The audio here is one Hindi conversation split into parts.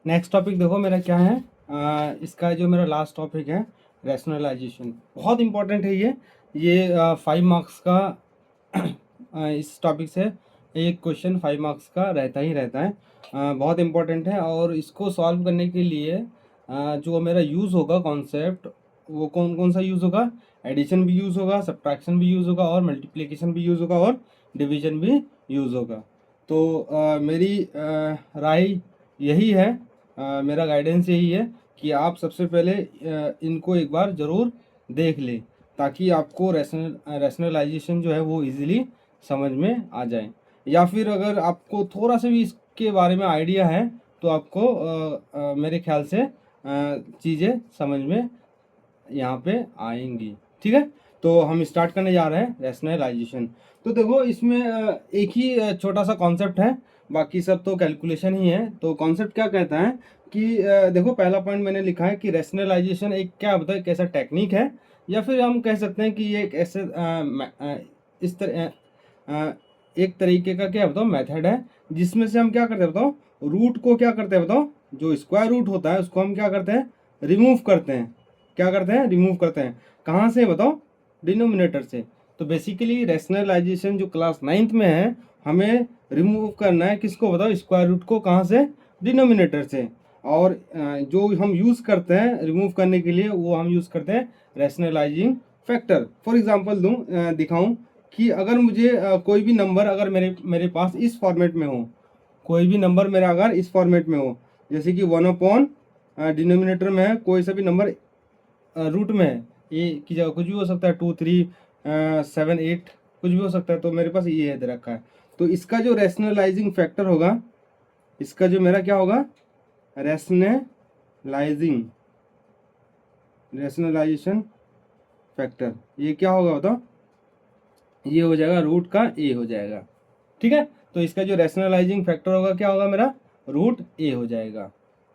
नेक्स्ट टॉपिक देखो मेरा क्या है। इसका जो मेरा लास्ट टॉपिक है रैशनलाइजेशन, बहुत इंपॉर्टेंट है ये 5 मार्क्स का इस टॉपिक से एक क्वेश्चन 5 मार्क्स का रहता ही रहता है। बहुत इंपॉर्टेंट है और इसको सॉल्व करने के लिए जो मेरा यूज़ होगा कॉन्सेप्ट, वो कौन कौन सा यूज़ होगा। एडिशन भी यूज़ होगा, सब्ट्रैक्शन भी यूज़ होगा और मल्टीप्लिकेशन भी यूज़ होगा और डिवीजन भी यूज़ होगा। तो मेरी राय यही है, मेरा गाइडेंस यही है कि आप सबसे पहले इनको एक बार ज़रूर देख लें ताकि आपको रैशनलाइजेशन जो है वो इजीली समझ में आ जाए। या फिर अगर आपको थोड़ा सा भी इसके बारे में आइडिया है तो आपको मेरे ख्याल से चीज़ें समझ में यहाँ पे आएंगी। ठीक है, तो हम स्टार्ट करने जा रहे हैं रैशनलाइजेशन। तो देखो इसमें एक ही छोटा सा कॉन्सेप्ट है, बाकी सब तो कैलकुलेशन ही है। तो कॉन्सेप्ट क्या कहता है कि देखो पहला पॉइंट मैंने लिखा है कि रैशनलाइजेशन एक क्या होता है, एक ऐसा टेक्निक है या फिर हम कह सकते हैं कि ये एक ऐसे इस तरह एक तरीके का क्या बताओ मेथड है जिसमें से हम क्या करते हैं बताओ, रूट को क्या करते हैं बताओ, जो स्क्वायर रूट होता है उसको हम क्या करते हैं, रिमूव करते हैं। क्या करते हैं, रिमूव करते हैं। कहाँ से बताओ, डिनोमिनेटर से। तो बेसिकली रैशनलाइजेशन जो क्लास 9th में है, हमें रिमूव करना है किसको बताओ, स्क्वायर रूट को। कहाँ से, डिनोमिनेटर से। और जो हम यूज़ करते हैं रिमूव करने के लिए वो हम यूज़ करते हैं रैशनलाइजिंग फैक्टर। फॉर एग्जांपल दूं, दिखाऊं कि अगर मुझे कोई भी नंबर अगर मेरे मेरे पास इस फॉर्मेट में हो, कोई भी नंबर मेरा अगर इस फॉर्मेट में हो, जैसे कि 1/, डिनोमिनेटर में है कोई सा भी नंबर, रूट में है ए की जगह कुछ भी हो सकता है, 2 3 7 8 कुछ भी हो सकता है। तो मेरे पास ये है दे रखा है। तो इसका जो रैशनलाइजिंग फैक्टर होगा, इसका जो मेरा क्या होगा, रैशनलाइजिंग रैशनलाइजेशन फैक्टर, ये क्या होगा बताओ, ये हो जाएगा रूट का ए हो जाएगा। ठीक है, तो इसका जो रैशनलाइजिंग फैक्टर होगा क्या होगा मेरा, रूट ए हो जाएगा।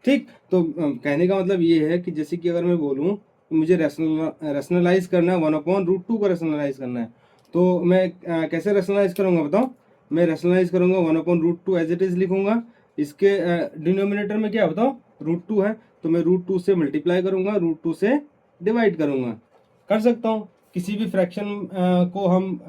ठीक, तो कहने का मतलब ये है कि जैसे कि अगर मैं बोलूँ मुझे रैशनलाइज करना है 1/√2 को रैशनलाइज करना है, तो मैं कैसे रैशनलाइज करूँगा बताओ। मैं रैशनलाइज करूँगा 1/√2 एज इट इज़ लिखूंगा। इसके डिनोमिनेटर में क्या है बताओ, √2 है, तो मैं √2 से मल्टीप्लाई करूँगा, √2 से डिवाइड करूँगा। कर सकता हूँ किसी भी फ्रैक्शन को हम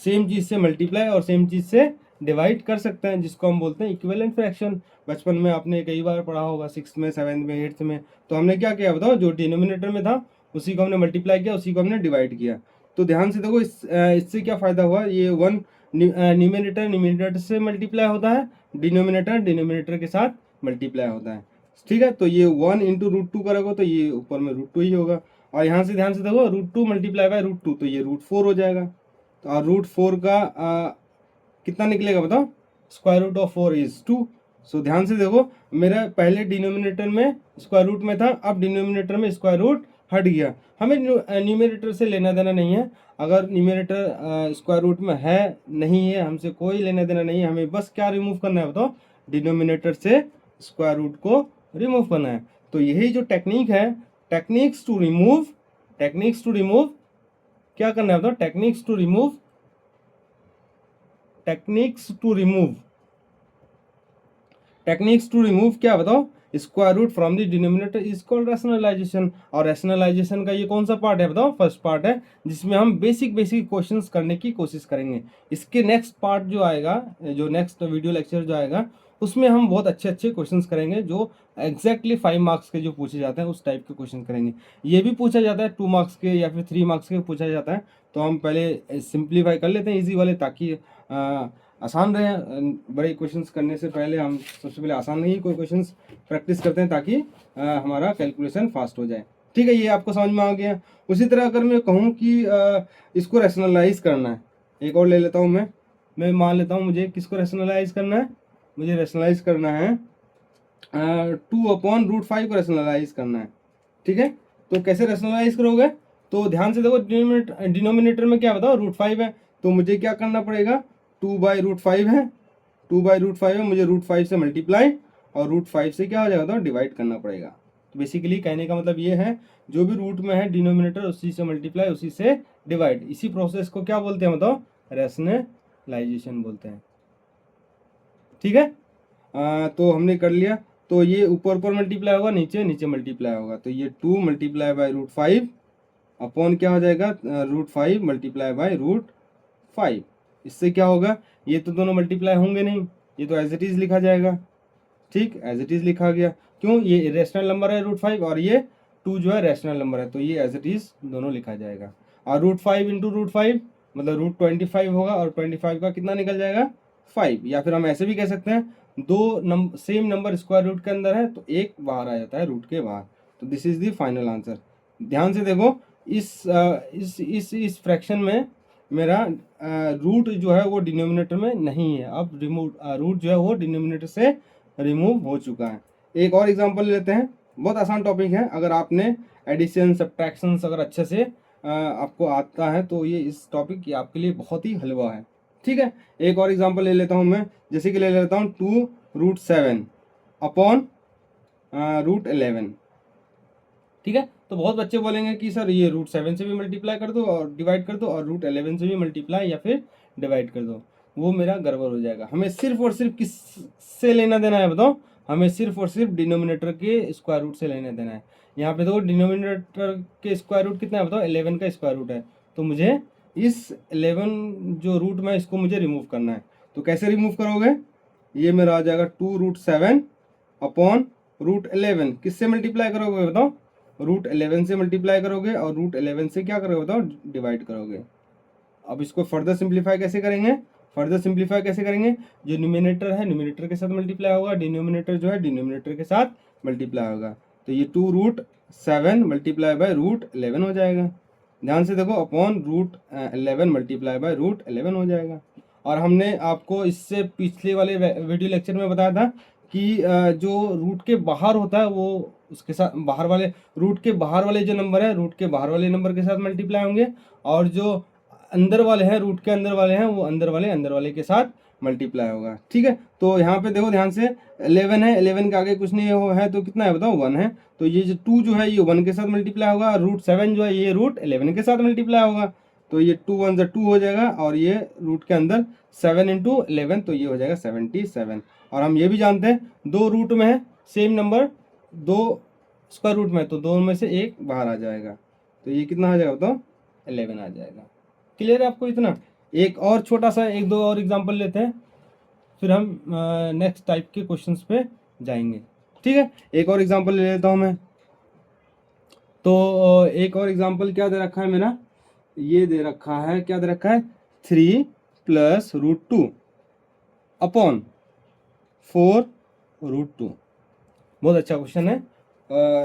सेम चीज़ से मल्टीप्लाई और सेम चीज़ से डिवाइड कर सकते हैं, जिसको हम बोलते हैं इक्विवेलेंट फ्रैक्शन। बचपन में आपने कई बार पढ़ा होगा, 6th में 7th में 8th में। तो हमने क्या किया बताओ, जो डिनोमिनेटर में था उसी को हमने मल्टीप्लाई किया, उसी को हमने डिवाइड किया। तो ध्यान से देखो, इससे क्या फ़ायदा हुआ, ये 1 न्यूमिनेटर से मल्टीप्लाई होता है, डिनोमिनेटर के साथ मल्टीप्लाई होता है। ठीक है, तो ये 1 इंटू √2 करोगे तो ये ऊपर में √2 ही होगा। और यहाँ से ध्यान से देखो, √2 मल्टीप्लाई बाय √2 तो ये √4 हो जाएगा। तो और √4 का कितना निकलेगा बताओ, स्क्वायर रूट ऑफ 4 इज 2। सो ध्यान से देखो, मेरा पहले डिनोमिनेटर में स्क्वायर रूट में था, अब डिनोमिनेटर में स्क्वायर रूट हट गया। हमें न्यूमिनेटर से लेना देना नहीं है। अगर न्यूमिनेटर स्क्वायर रूट में है नहीं है, हमसे कोई लेना देना नहीं है। हमें बस क्या रिमूव करना है बताओ, डिनोमिनेटर से स्क्वायर रूट को रिमूव करना है। तो यही जो टेक्निक है, टेक्निक्स टू रिमूव क्या करना है बताओ, टेक्निक्स टू रिमूव क्या बताओ, square root from the denominator is called rationalisation. और रैशनलाइजेशन का ये कौन सा पार्ट है बताओ, फर्स्ट पार्ट है, जिसमें हम बेसिक क्वेश्चंस करने की कोशिश करेंगे। इसके नेक्स्ट पार्ट जो आएगा, जो नेक्स्ट वीडियो लेक्चर जो आएगा, उसमें हम बहुत अच्छे अच्छे क्वेश्चंस करेंगे जो एग्जैक्टली 5 मार्क्स के जो पूछे जाते हैं उस टाइप के क्वेश्चन करेंगे। ये भी पूछा जाता है 2 मार्क्स के या फिर 3 मार्क्स के पूछा जाता है। तो हम पहले सिंप्लीफाई कर लेते हैं इजी वाले, ताकि आसान रहे। बड़े क्वेश्चंस करने से पहले हम सबसे पहले आसान ही कोई क्वेश्चंस प्रैक्टिस करते हैं, ताकि हमारा कैलकुलेशन फास्ट हो जाए। ठीक है, ये आपको समझ में आ गया। उसी तरह अगर मैं कहूँ कि इसको रैशनलाइज करना है, एक और ले लेता हूँ मैं मान लेता हूँ मुझे किसको रैशनलाइज करना है, मुझे रैशनलाइज करना है 2/√5 को रैशनलाइज करना है। ठीक है, तो कैसे रैशनलाइज करोगे, तो ध्यान से देखो, डिनोमिनेटर में क्या बताओ, √5 है, तो मुझे क्या करना पड़ेगा, 2/√5 है, 2/√5 है, मुझे √5 से मल्टीप्लाई और √5 से क्या हो जाएगा तो डिवाइड करना पड़ेगा। तो बेसिकली कहने का मतलब ये है, जो भी रूट में है डिनोमिनेटर उसी से मल्टीप्लाई उसी से डिवाइड, इसी प्रोसेस को क्या बोलते हैं बताओ, रैशनलाइजेशन बोलते हैं। ठीक है, तो हमने कर लिया। तो ये ऊपर ऊपर मल्टीप्लाई होगा, नीचे नीचे मल्टीप्लाई होगा, तो ये 2 मल्टीप्लाई बाय रूट 5 अपॉन क्या हो जाएगा, रूट 5 मल्टीप्लाई बाय रूट 5। इससे क्या होगा, ये तो दोनों मल्टीप्लाई होंगे नहीं, ये तो एज इट इज़ लिखा जाएगा। ठीक, एज इट इज़ लिखा गया, क्यों, ये रेशनल नंबर है रूट 5 और ये 2 जो है रैशनल नंबर है, तो ये एज इट इज़ दोनों लिखा जाएगा। और रूट 5 इंटू रूट 5 मतलब रूट 25 होगा, और 25 का कितना निकल जाएगा, 5। या फिर हम ऐसे भी कह सकते हैं, दो सेम नंबर स्क्वायर रूट के अंदर है तो एक बाहर आ जाता है रूट के बाहर। तो this is the final answer. ध्यान से देखो, इस फ्रैक्शन में मेरा रूट जो है वो डिनोमिनेटर में नहीं है, अब रूट जो है वो डिनोमिनेटर से रिमूव हो चुका है। एक और एग्जांपल लेते हैं, बहुत आसान टॉपिक है, अगर आपने एडिशन सब्ट्रैक्शंस अगर अच्छे से आपको आता है तो ये इस टॉपिक आपके लिए बहुत ही हलवा है। ठीक है, एक और एग्जांपल ले लेता हूँ मैं, जैसे कि ले लेता हूँ 2√7 अपॉन √11। ठीक है, तो बहुत बच्चे बोलेंगे कि सर ये √7 से भी मल्टीप्लाई कर दो और डिवाइड कर दो, और √11 से भी मल्टीप्लाई या फिर डिवाइड कर दो, वो मेरा गड़बड़ हो जाएगा। हमें सिर्फ और सिर्फ किससे लेना देना है बताओ, हमें सिर्फ और सिर्फ डिनोमिनेटर के स्क्वायर रूट से लेना देना है। यहाँ पे देखो डिनोमिनेटर के स्क्वायर रूट कितना है बताओ, 11 का स्क्वायर रूट है, तो मुझे इस 11 जो रूट में इसको मुझे रिमूव करना है। तो कैसे रिमूव करोगे, ये मेरा आ जाएगा 2√7 अपॉन √11, किससे मल्टीप्लाई करोगे बताओ, √11 से मल्टीप्लाई करोगे, और √11 से क्या करोगे बताओ, डिवाइड करोगे। अब इसको फर्दर सिंप्लीफाई कैसे करेंगे, जो न्यूमिनेटर है न्यूमिनेटर के साथ मल्टीप्लाई होगा, डिनोमिनेटर जो है डिनोमिनेटर के साथ मल्टीप्लाई होगा, तो ये 2√7 मल्टीप्लाई बाय √11 हो जाएगा। ध्यान से देखो, अपॉन √11 मल्टीप्लाई बाय √11 हो जाएगा। और हमने आपको इससे पिछले वाले वीडियो लेक्चर में बताया था कि जो रूट के बाहर होता है वो उसके साथ बाहर वाले रूट के बाहर वाले जो नंबर है रूट के बाहर वाले नंबर के साथ मल्टीप्लाई होंगे, और जो अंदर वाले हैं रूट के अंदर वाले हैं वो अंदर वाले के साथ मल्टीप्लाई होगा। ठीक है, तो यहाँ पे देखो ध्यान से, 11 है, 11 के आगे कुछ नहीं है तो कितना है बताओ, 1 है, तो ये जो 2 जो है ये 1 के साथ मल्टीप्लाई होगा, और √7 जो है ये √11 के साथ मल्टीप्लाई होगा, तो ये 2 1 2 हो जाएगा, और ये रूट के अंदर 7 इंटू 11 तो ये हो जाएगा 77। और हम ये भी जानते हैं दो रूट में है सेम नंबर, दो स्क्वायर रूट में, तो दो में से एक बाहर आ जाएगा, तो ये कितना आ जाएगा बताओ, 11 आ जाएगा। क्लियर है आपको इतना। एक और छोटा सा एक दो और एग्जांपल लेते हैं, फिर हम नेक्स्ट टाइप के क्वेश्चंस पे जाएंगे। ठीक है, एक और एग्जांपल ले लेता हूँ मैं। तो एक और एग्जांपल क्या दे रखा है मेरा, ये दे रखा है, क्या दे रखा है, 3 + √2 अपॉन 4√2। बहुत अच्छा क्वेश्चन है,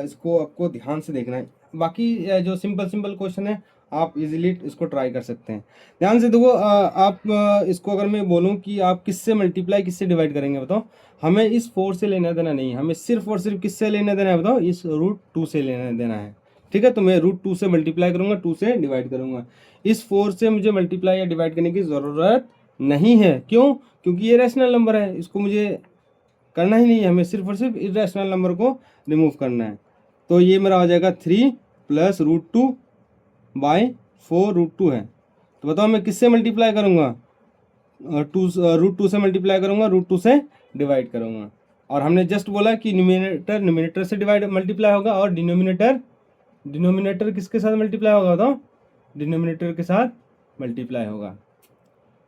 इसको आपको ध्यान से देखना है। बाकी जो सिंपल क्वेश्चन है आप इजीली इसको ट्राई कर सकते हैं। ध्यान से देखो, आप इसको अगर मैं बोलूं कि आप किससे मल्टीप्लाई किससे डिवाइड करेंगे बताओ, हमें इस 4 से लेना देना नहीं है, हमें सिर्फ और सिर्फ किससे लेना देना है बताओ, इस √2 से लेना देना है। ठीक है, तो मैं √2 से मल्टीप्लाई करूंगा, 2 से डिवाइड करूंगा। इस 4 से मुझे मल्टीप्लाई या डिवाइड करने की ज़रूरत नहीं है, क्यों, क्योंकि ये रैशनल नंबर है, इसको मुझे करना ही नहीं है, हमें सिर्फ और सिर्फ इरेशनल नंबर को रिमूव करना है। तो ये मेरा हो जाएगा 3 + √2 बाय 4√2 है। तो बताओ मैं किससे मल्टीप्लाई करूँगा, √2 से मल्टीप्लाई करूँगा, √2 से डिवाइड करूँगा। और हमने जस्ट बोला कि न्यूमिनेटर से मल्टीप्लाई होगा, और डिनोमिनेटर किसके साथ मल्टीप्लाई होगा बताओ, डिनोमिनेटर के साथ मल्टीप्लाई होगा।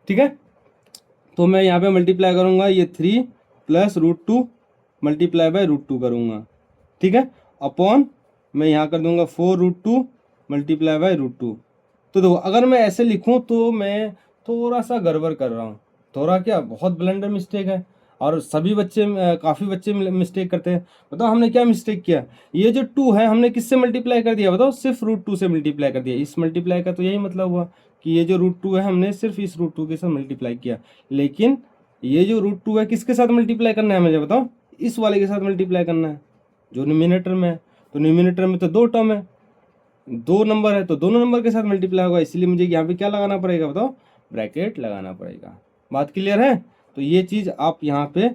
ठीक है, तो मैं यहाँ पे मल्टीप्लाई करूँगा, ये 3 + √2 मल्टीप्लाई बाय √2 करूँगा। ठीक है, अपॉन मैं यहाँ कर दूँगा 4√2 मल्टीप्लाई बाय √2। तो देखो अगर मैं ऐसे लिखूँ तो मैं थोड़ा सा गड़बड़ कर रहा हूँ, थोड़ा क्या बहुत ब्लंडर मिस्टेक है, और सभी बच्चे काफ़ी बच्चे मिस्टेक करते हैं। बताओ हमने क्या मिस्टेक किया, ये जो 2 है हमने किससे मल्टीप्लाई कर दिया बताओ, सिर्फ √2 से मल्टीप्लाई कर दिया। इस मल्टीप्लाई का तो यही मतलब हुआ कि ये जो √2 है हमने सिर्फ इस √2 के साथ मल्टीप्लाई किया, लेकिन ये जो √2 है किसके साथ मल्टीप्लाई करना है मुझे बताओ, इस वाले के साथ मल्टीप्लाई करना है जो न्यूमिनेटर में है। तो न्यूमिनेटर में तो 2 टर्म है, 2 नंबर है, तो दोनों नंबर के साथ मल्टीप्लाई होगा, इसलिए मुझे यहाँ पे क्या लगाना पड़ेगा बताओ, ब्रैकेट लगाना पड़ेगा। बात क्लियर है। तो ये चीज़ आप यहाँ पे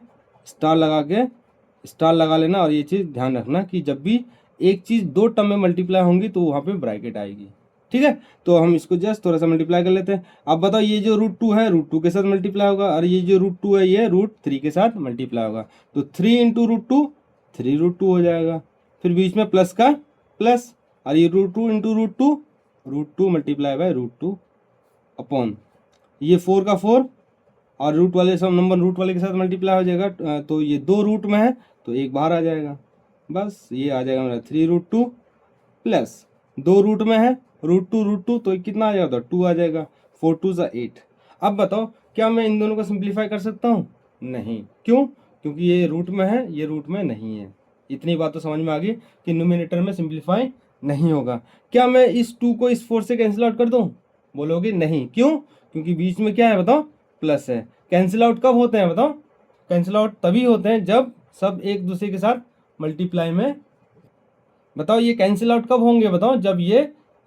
स्टार लगा लेना, और ये चीज़ ध्यान रखना कि जब भी एक चीज़ 2 टर्म में मल्टीप्लाई होंगी तो वहाँ पे ब्रैकेट आएगी। ठीक है, तो हम इसको जस्ट थोड़ा सा मल्टीप्लाई कर लेते हैं। अब बताओ ये जो √2 है √2 के साथ मल्टीप्लाई होगा, और ये जो √2 है ये √3 के साथ मल्टीप्लाई होगा, तो 3 × √2 3√2 हो जाएगा। फिर बीच में प्लस का प्लस, और ये √2 इंटू √2 मल्टीप्लाई बाय √2 अपॉन ये 4 का 4, और रूट वाले सब नंबर रूट वाले के साथ मल्टीप्लाई हो जाएगा, तो ये 2 रूट में है तो एक बाहर आ जाएगा। बस ये आ जाएगा मेरा 3√2 प्लस 2 रूट में है √2 तो कितना आ जाएगा, 2 आ जाएगा। 4 2 ज़ा 8। अब बताओ क्या मैं इन दोनों को सिंप्लीफाई कर सकता हूँ? नहीं। क्यों? क्योंकि ये रूट में है, ये रूट में नहीं है। इतनी बात तो समझ में आ गई कि न्यूमिनेटर में सिंप्लीफाई नहीं होगा। क्या मैं इस 2 को इस 4 से कैंसिल आउट कर दूँ? बोलोगे नहीं। क्यों? क्योंकि बीच में क्या है बताओ, प्लस है। कैंसिल आउट कब होते हैं बताओ? कैंसिल आउट तभी होते हैं जब सब एक दूसरे के साथ मल्टीप्लाई में, बताओ ये कैंसिल आउट कब होंगे बताओ? जब ये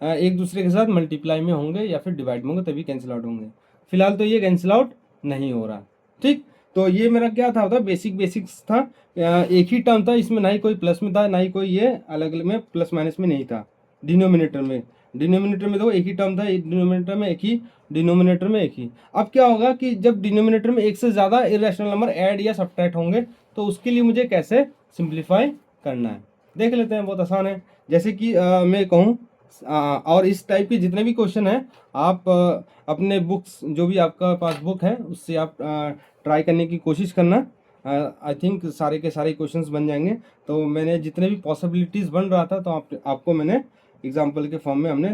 एक दूसरे के साथ मल्टीप्लाई में होंगे या फिर डिवाइड में होंगे तभी कैंसिल आउट होंगे। फिलहाल तो ये कैंसिल आउट नहीं हो रहा। ठीक, तो ये मेरा क्या था बताओ, बेसिक्स था। एक ही टर्म था, इसमें ना ही कोई प्लस में था ना ही कोई ये अलग अलग में प्लस माइनस में नहीं था। डिनोमिनेटर में देखो एक ही टर्म था, डिनोमिनेटर में एक ही, डिनोमिनेटर में एक ही। अब क्या होगा कि जब डिनोमिनेटर में एक से ज़्यादा इरेशनल नंबर ऐड या सब्ट्रैक्ट होंगे तो उसके लिए मुझे कैसे सिंप्लीफाई करना है देख लेते हैं। बहुत आसान है। जैसे कि मैं कहूँ, और इस टाइप के जितने भी क्वेश्चन हैं आप अपने बुक्स, जो भी आपका पास बुक है उससे आप ट्राई करने की कोशिश करना। आई थिंक सारे के सारे क्वेश्चंस बन जाएंगे। तो मैंने जितने भी पॉसिबिलिटीज़ बन रहा था तो आपको मैंने एग्जाम्पल के फॉर्म में हमने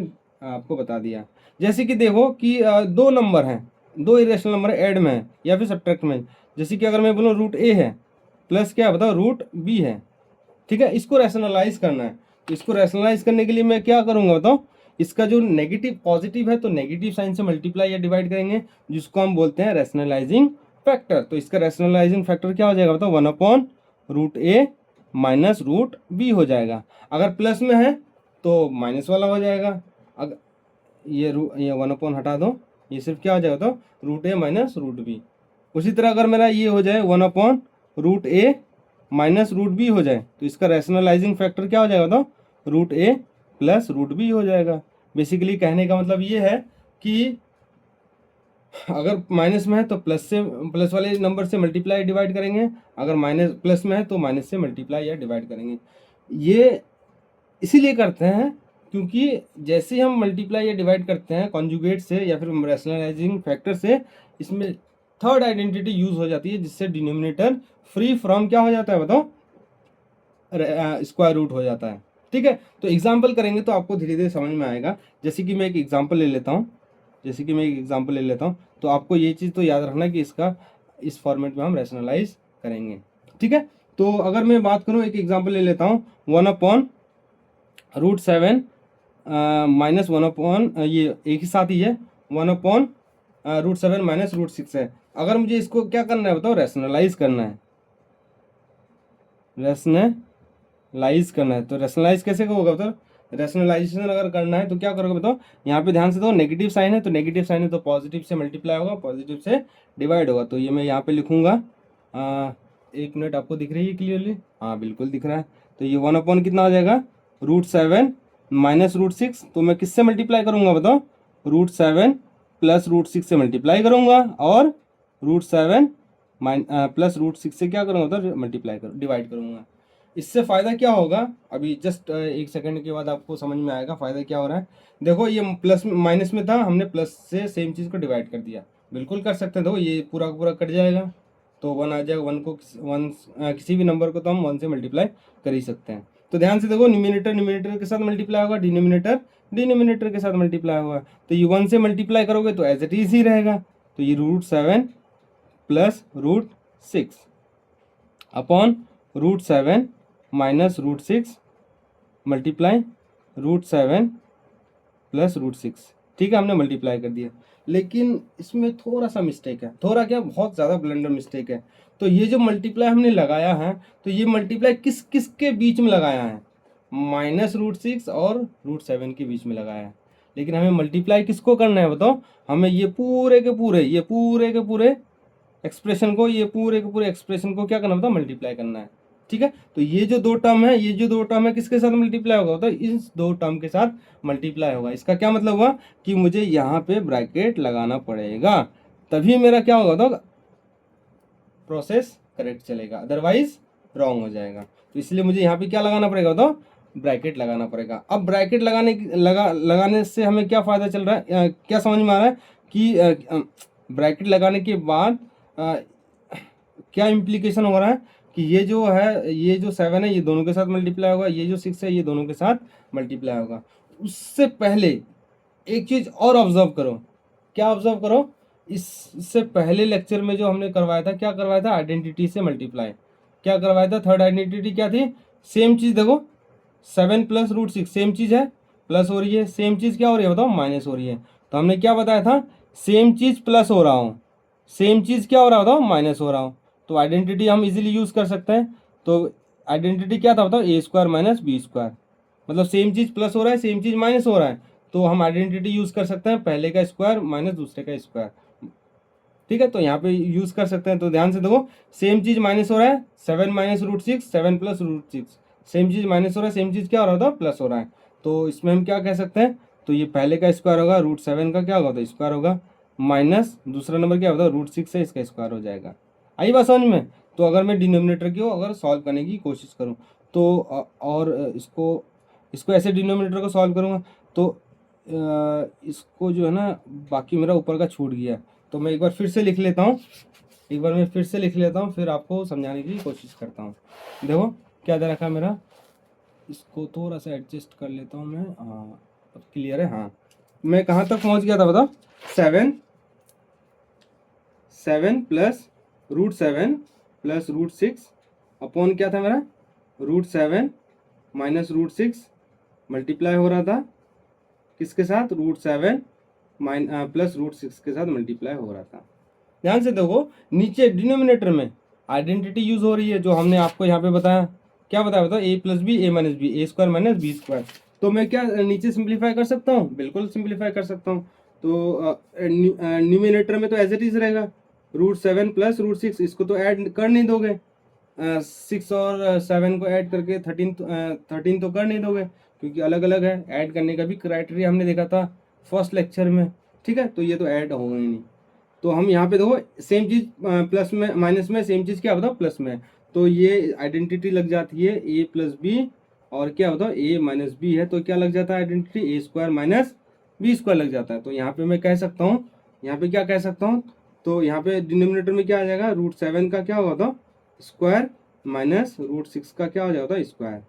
आपको बता दिया। जैसे कि देखो कि 2 नंबर हैं, 2 इरेशनल नंबर ऐड में है या फिर सब्ट्रैक्ट में। जैसे कि अगर मैं बोलूँ √a है प्लस क्या बताओ √b है। ठीक है, इसको रैशनलाइज करना है। तो इसको रैशनलाइज करने के लिए मैं क्या करूंगा बताओ, इसका जो नेगेटिव पॉजिटिव है तो नेगेटिव साइन से मल्टीप्लाई या डिवाइड करेंगे, जिसको हम बोलते हैं रैशनलाइजिंग फैक्टर। तो इसका रैशनलाइजिंग फैक्टर क्या हो जाएगा बताओ, 1/√a माइनस √b हो जाएगा। अगर प्लस में है तो माइनस वाला हो जाएगा। अगर ये 1 हटा दो, ये सिर्फ क्या हो जाएगा तो √a माइनस √b। उसी तरह अगर मेरा ये हो जाए 1/√a माइनस √b हो जाए तो इसका रैशनलाइजिंग फैक्टर क्या हो जाएगा तो √a प्लस √b हो जाएगा। बेसिकली कहने का मतलब ये है कि अगर माइनस में है तो प्लस वाले नंबर से मल्टीप्लाई डिवाइड करेंगे, अगर माइनस प्लस में है तो माइनस से मल्टीप्लाई या डिवाइड करेंगे। ये इसीलिए करते हैं क्योंकि जैसे ही हम मल्टीप्लाई या डिवाइड करते हैं कॉन्जुगेट से या फिर रैशनलाइजिंग फैक्टर से, इसमें थर्ड आइडेंटिटी यूज हो जाती है जिससे डिनोमिनेटर फ्री फ्रॉम क्या हो जाता है बताओ, स्क्वायर रूट हो जाता है। ठीक है, तो एग्जाम्पल करेंगे तो आपको धीरे धीरे समझ में आएगा। जैसे कि मैं एक एग्जाम्पल ले लेता हूँ, तो आपको ये चीज़ तो याद रखना कि इसका इस फॉर्मेट में हम रैशनलाइज करेंगे। ठीक है, तो अगर मैं बात करूँ, एक एग्जाम्पल ले लेता हूँ, 1/√7 माइनस 1 ये एक ही साथ ही है, 1/√7 माइनस √6 है। अगर मुझे इसको क्या करना है बताओ, रैशनलाइज करना है। तो रैशनलाइज कैसे होगा बताओ? रैशनलाइजेशन अगर करना है तो क्या करोगे बताओ, यहाँ पे ध्यान से दो, नेगेटिव साइन है तो पॉजिटिव से मल्टीप्लाई होगा, पॉजिटिव से डिवाइड होगा। तो ये मैं यहाँ पे लिखूंगा, 1 मिनट, आपको दिख रही है क्लियरली? हाँ बिल्कुल दिख रहा है। तो ये 1 कितना हो जाएगा, √7 माइनस √6। तो मैं किससे मल्टीप्लाई करूंगा बताओ, √7 प्लस √6 से मल्टीप्लाई करूंगा, और √7 प्लस √6 से क्या करूंगा तो मल्टीप्लाई डिवाइड करूंगा। इससे फ़ायदा क्या होगा, अभी जस्ट 1 सेकंड के बाद आपको समझ में आएगा फ़ायदा क्या हो रहा है। देखो ये प्लस माइनस में था, हमने प्लस से सेम चीज़ को डिवाइड कर दिया, बिल्कुल कर सकते हैं। देखो ये पूरा का पूरा कट जाएगा तो 1 आ जाएगा। 1 किसी भी नंबर को तो हम 1 से मल्टीप्लाई कर ही सकते हैं। तो ध्यान से देखो, न्यूमिनेटर के साथ मल्टीप्लाई होगा, डिनोमिनेटर के साथ मल्टीप्लाई होगा। तो ये 1 से मल्टीप्लाई करोगे तो एज इट इज ही रहेगा। तो ये √7 plus √6 upon √7 minus √6 multiply √7 plus √6। ठीक है, हमने मल्टीप्लाई कर दिया। लेकिन इसमें थोड़ा सा मिस्टेक है, थोड़ा क्या, बहुत ज़्यादा ब्लंडर मिस्टेक है। तो ये जो मल्टीप्लाई हमने लगाया है, तो ये मल्टीप्लाई किस किस के बीच में लगाया है, माइनस √6 और √7 के बीच में लगाया है। लेकिन हमें मल्टीप्लाई किसको करना है बताओ, हमें ये पूरे के पूरे एक्सप्रेशन को क्या करना बताओ, मल्टीप्लाई करना है। ठीक है, तो ये जो दो टर्म है किसके साथ मल्टीप्लाई होगा तो इस 2 टर्म के साथ मल्टीप्लाई होगा। इसका क्या मतलब हुआ कि मुझे यहाँ पे ब्रैकेट लगाना पड़ेगा, तभी मेरा क्या होगा तो प्रोसेस करेक्ट चलेगा, अदरवाइज रॉन्ग हो जाएगा। तो इसलिए मुझे यहाँ पे क्या लगाना पड़ेगा, तो ब्रैकेट लगाना पड़ेगा। अब ब्रैकेट लगाने से हमें क्या फ़ायदा चल रहा है, क्या समझ में आ रहा है कि ब्रैकेट लगाने के बाद क्या इम्प्लीकेशन हो रहा है कि ये जो 7 है ये दोनों के साथ मल्टीप्लाई होगा, ये जो 6 है ये दोनों के साथ मल्टीप्लाई होगा। उससे पहले एक चीज़ और ऑब्जर्व करो। क्या ऑब्जर्व करो, इससे पहले लेक्चर में जो हमने करवाया था, क्या करवाया था, आइडेंटिटी से मल्टीप्लाई। क्या करवाया था, थर्ड आइडेंटिटी क्या थी, सेम चीज़ देखो 7 प्लस रूट 6 सेम चीज़ है, प्लस हो रही है, सेम चीज़ क्या हो रही है बताओ, माइनस हो रही है। तो हमने क्या बताया था, सेम चीज़ प्लस हो रहा हूँ, सेम चीज़ क्या हो रहा बताओ, माइनस हो रहा हूँ। तो आइडेंटिटी हम इजीली यूज़ कर सकते हैं। तो आइडेंटिटी क्या था बताओ, ए स्क्वायर माइनस बी स्क्वायर, मतलब सेम चीज़ प्लस हो रहा है, सेम चीज़ माइनस हो रहा है, तो हम आइडेंटिटी यूज़ कर सकते हैं, पहले का स्क्वायर माइनस दूसरे का स्क्वायर। ठीक है, तो यहाँ पे यूज़ कर सकते हैं। तो ध्यान से देखो, सेम चीज़ माइनस हो रहा है, 7 minus root 6, 7 plus root 6, same चीज़ माइनस हो रहा है, सेम चीज़ क्या हो रहा था, प्लस हो रहा है। तो इसमें हम क्या कह सकते हैं, तो ये पहले का स्क्वायर होगा, रूट 7 का क्या होगा, तो स्क्वायर होगा, माइनस दूसरा नंबर क्या होगा, रूट 6 है, इसका स्क्वायर हो जाएगा। आई बात समझ में। तो अगर मैं डिनोमिनेटर की अगर सॉल्व करने की कोशिश करूँ तो और इसको ऐसे डिनोमिनेटर को सॉल्व करूँगा तो इसको जो है ना, बाकी मेरा ऊपर का छूट गया, तो मैं एक बार फिर से लिख लेता हूँ, एक बार मैं फिर से लिख लेता हूँ, फिर आपको समझाने की कोशिश करता हूँ। देखो क्या दे रखा है मेरा, इसको थोड़ा सा एडजस्ट कर लेता हूँ मैं। हाँ अब क्लियर है। हाँ मैं कहाँ तक पहुँच गया था बताओ, 7 plus root 7 plus root 6 upon क्या था मेरा, रूट 7 माइनस रूट 6 मल्टीप्लाई हो रहा था किसके साथ, रूट 7 प्लस रूट 6 के साथ मल्टीप्लाई हो रहा था। ध्यान से देखो, नीचे डिनोमिनेटर में आइडेंटिटी यूज हो रही है, जो हमने आपको यहाँ पे बताया। क्या बताया बताओ, ए प्लस बी ए माइनस बी, ए स्क्वायर माइनस बी स्क्वायर। तो मैं क्या नीचे सिंप्लीफाई कर सकता हूँ, बिल्कुल सिंप्लीफाई कर सकता हूँ। तो न्यूमिनेटर में तो एज इट इज रहेगा, रूट 7 प्लस रूट 6, इसको तो ऐड कर नहीं दोगे, 6 और 7 को ऐड करके 13 तो कर नहीं दोगे, क्योंकि अलग अलग है। ऐड करने का भी क्राइटेरिया हमने देखा था फर्स्ट लेक्चर में। ठीक है, तो ये तो ऐड होगा ही नहीं। तो हम यहाँ पे देखो सेम चीज़ प्लस में माइनस में, सेम चीज़ क्या बताओ प्लस में, तो ये आइडेंटिटी लग जाती है ए प्लस बी, और क्या बताओ ए माइनस बी है, तो क्या लग जाता है आइडेंटिटी, ए स्क्वायर माइनस बी स्क्वायर लग जाता है। तो यहाँ पे मैं कह सकता हूँ, यहाँ पे क्या कह सकता हूँ, तो यहाँ पे डिनोमिनेटर में क्या आ जाएगा, रूट 7 का क्या होगा था, स्क्वायर माइनस रूट 6 का क्या हो जाएगा, स्क्वायर।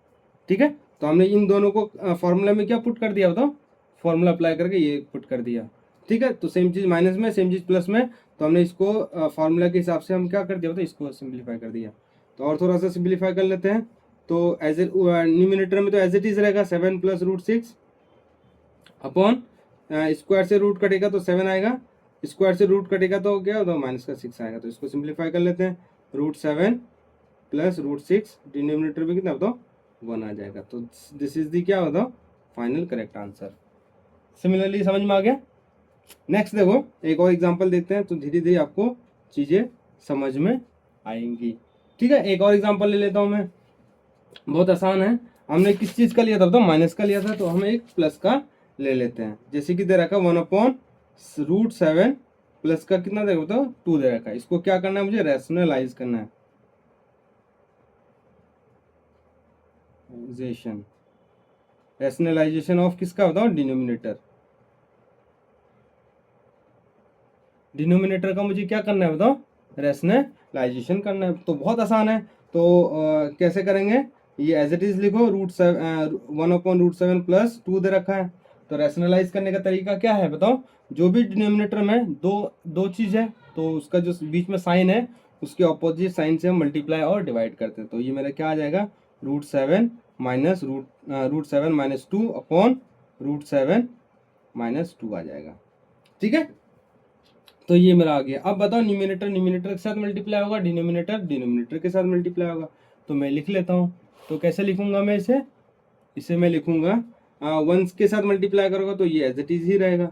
ठीक है, तो हमने इन दोनों को फॉर्मूला में क्या पुट कर दिया बताओ, फॉर्मूला अप्लाई करके ये पुट कर दिया। ठीक है, तो सेम चीज़ माइनस में, सेम चीज़ प्लस में, तो हमने इसको फार्मूला के हिसाब से हम क्या कर दिया, तो इसको सिंप्लीफाई कर दिया। तो और थोड़ा सा सिंप्लीफाई कर लेते हैं। तो एज ए न्यूमिनेटर में तो एज इट इज रहेगा 7 प्लस रूट 6 अपॉन स्क्वायर से रूट कटेगा तो 7 आएगा, स्क्वायर से रूट कटेगा तो क्या होगा, माइनस का 6 आएगा। तो इसको सिंप्लीफाई कर लेते हैं, रूट 7 प्लस रूट 6 डिनोमिनेटर में कितना बताओ, 1 आ जाएगा। तो दिस इज दी क्या बताओ, फाइनल करेक्ट आंसर। सिमिलरली समझ में आ गया। नेक्स्ट देखो एक और एग्जांपल देखते हैं, तो धीरे धीरे आपको चीज़ें समझ में आएंगी। ठीक है, एक और एग्जांपल ले लेता हूँ मैं, बहुत आसान है। हमने किस चीज़ का लिया था तो माइनस का लिया था, तो हम एक प्लस का ले लेते हैं। जैसे कि दे रखा 1 अपॉन रूट 7 प्लस का कितना दे रखा, 2 दे रखा है। इसको क्या करना है, मुझे रैशनलाइज करना है। रैशनलाइजेशन ऑफ किसका बताओ, डिनोमिनेटर। डिनोमिनेटर का मुझे क्या करना है बताओ, रैशनलाइजेशन करना है। तो बहुत आसान है। तो कैसे करेंगे, ये एज इट इज लिखो, रूट 1 अपॉन रूट 7 प्लस 2 दे रखा है। तो रैशनलाइज करने का तरीका क्या है बताओ, जो भी डिनोमिनेटर में दो चीज़ है, तो उसका जो बीच में साइन है उसके ऑपोजिट साइन से हम मल्टीप्लाई और डिवाइड करते हैं। तो ये मेरा क्या आ जाएगा, root 7 minus root 7 minus 2 upon root 7 minus 2 आ जाएगा। ठीक है, तो ये मेरा आ गया। अब बताओ, न्यूमिनेटर न्यूमिनेटर के साथ मल्टीप्लाई होगा, डिनोमिनेटर डिनोमिनेटर के साथ मल्टीप्लाई होगा। तो मैं लिख लेता हूँ। तो कैसे लिखूंगा मैं इसे मैं लिखूंगा 1 के साथ मल्टीप्लाई करोगे तो ये एज इट इज ही रहेगा।